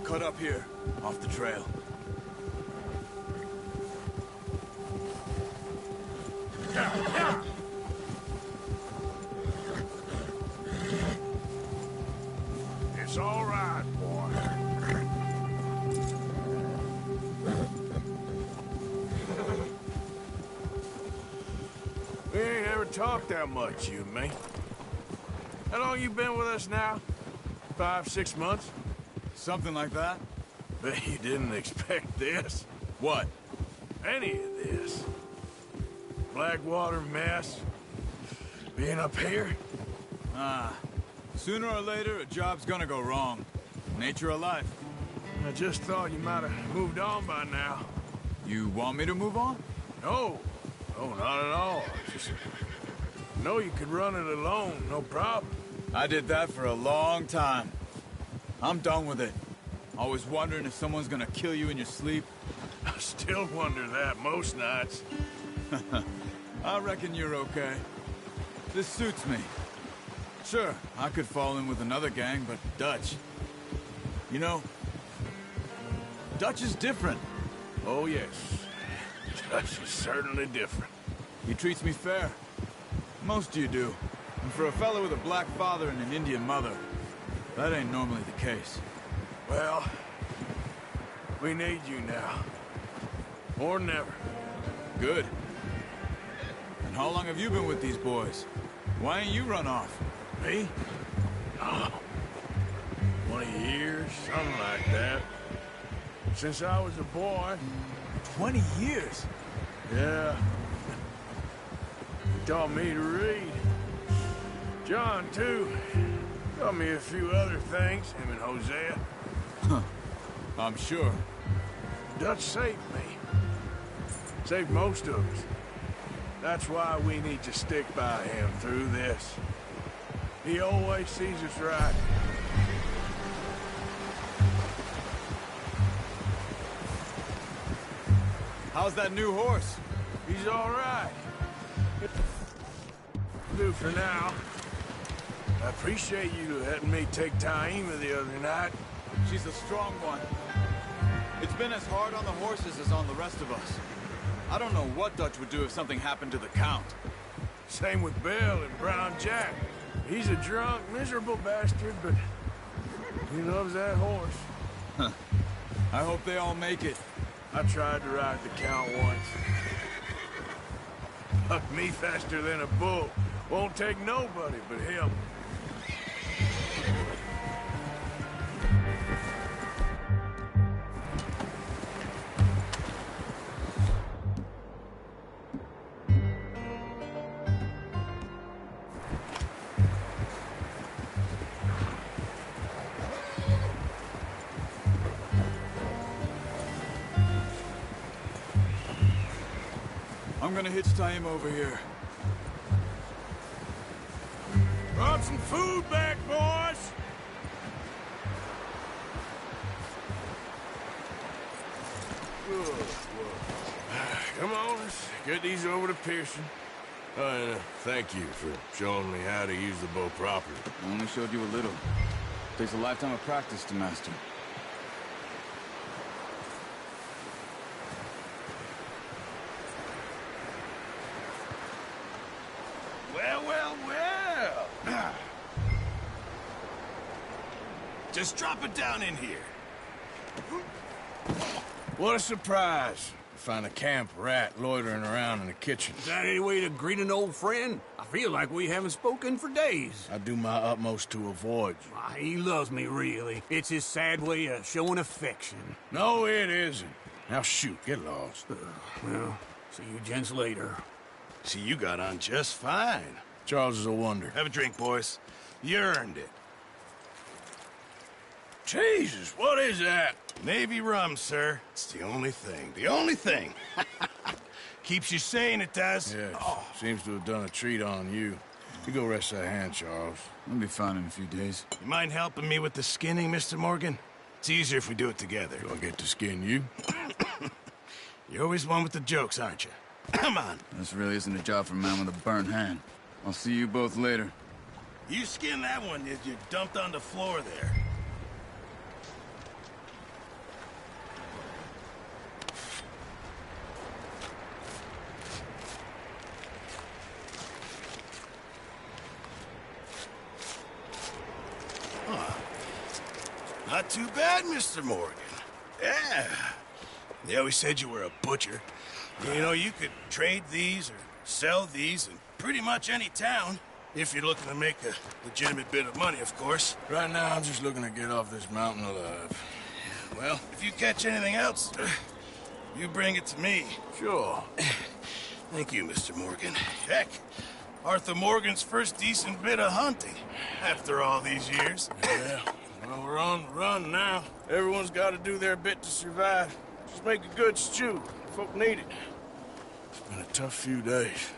Cut up here, off the trail. It's all right, boy. We ain't ever talked that much, you and me. How long you been with us now? 5, 6 months? Something like that. Bet you didn't expect this. What? Any of this. Blackwater mess. Being up here. Sooner or later, a job's gonna go wrong. Nature of life. I just thought you might have moved on by now. You want me to move on? No. No, not at all. Just know you could run it alone, no problem. I did that for a long time. I'm done with it. Always wondering if someone's gonna kill you in your sleep. I still wonder that most nights. I reckon you're okay. This suits me. Sure, I could fall in with another gang, but Dutch... You know, Dutch is different. Oh, yes. Dutch is certainly different. He treats me fair. Most of you do. And for a fellow with a black father and an Indian mother, that ain't normally the case. Well, we need you now. More than ever. Good. And how long have you been with these boys? Why ain't you run off? Me? Oh, 20 years, something like that. Since I was a boy. 20 years? Yeah. He taught me to read. John, too. Taught me a few other things, him and Hosea. Huh. I'm sure. Dutch saved me. Saved most of us. That's why we need to stick by him through this. He always sees us right. How's that new horse? He's all right. Do for now. I appreciate you letting me take Taima the other night. She's a strong one. It's been as hard on the horses as on the rest of us. I don't know what Dutch would do if something happened to the Count. Same with Bill and Brown Jack. He's a drunk, miserable bastard, but he loves that horse. Huh. I hope they all make it. I tried to ride the Count once. Bucked me faster than a bull. Won't take nobody but him. I'm gonna hitch Taima over here. Brought some food back, boys! Come on, let's get these over to Pearson. And thank you for showing me how to use the bow properly. I only showed you a little. Takes a lifetime of practice to master. Well. Just drop it down in here. What a surprise. To find a camp rat loitering around in the kitchen. Is that any way to greet an old friend? I feel like we haven't spoken for days. I do my utmost to avoid you. He loves me, really. It's his sad way of showing affection. No, it isn't. Now shoot, get lost. Well, see you gents later. See, you got on just fine. Charles is a wonder. Have a drink, boys. You earned it. Jesus, what is that? Navy rum, sir. It's the only thing. The only thing. Keeps you sane, it does. Yes. Seems to have done a treat on you. You go rest that hand, Charles. I'll be fine in a few days. You mind helping me with the skinning, Mr. Morgan? It's easier if we do it together. Do I get to skin you? You're always one with the jokes, aren't you? Come on. This really isn't a job for a man with a burnt hand. I'll see you both later. You skinned that one that you dumped on the floor there. Not too bad, Mr. Morgan. Yeah. They always said you were a butcher. You know, you could trade these or sell these in pretty much any town. If you're looking to make a legitimate bit of money, of course. Right now, I'm just looking to get off this mountain alive. Well, if you catch anything else, you bring it to me. Sure. Thank you, Mr. Morgan. Heck, Arthur Morgan's first decent bit of hunting after all these years. Yeah. Well, we're on the run now. Everyone's got to do their bit to survive. Just make a good stew. Folk need it. It's been a tough few days.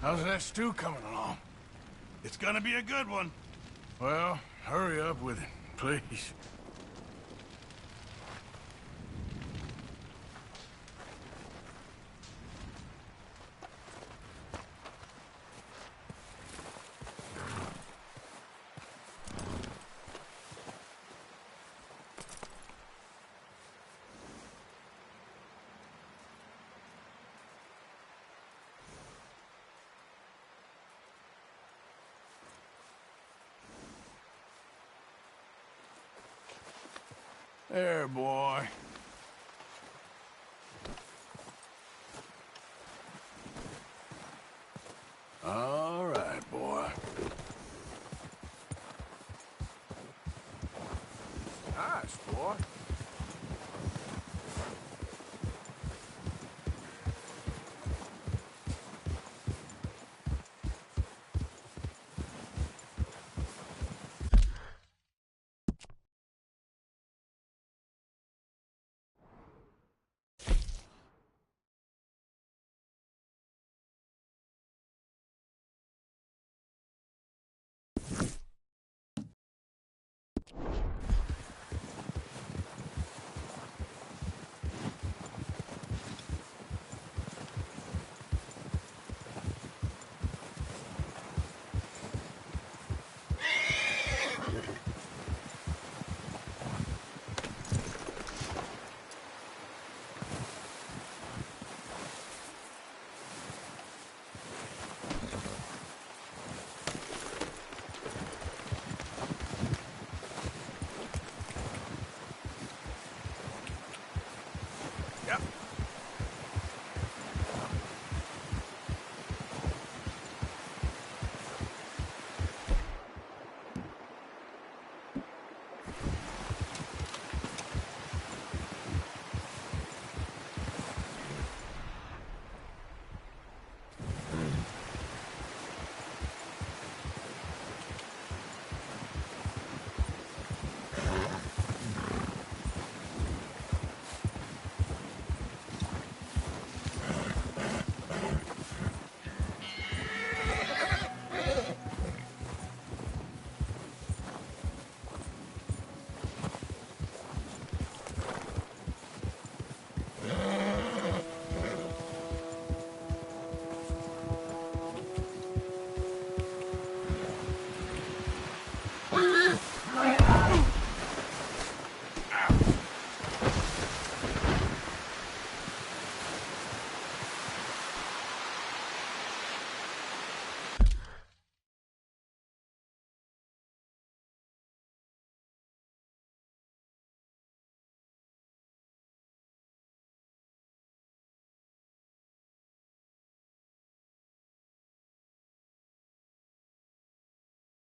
How's that stew coming along? It's gonna be a good one. Well, hurry up with it, please. There, boy.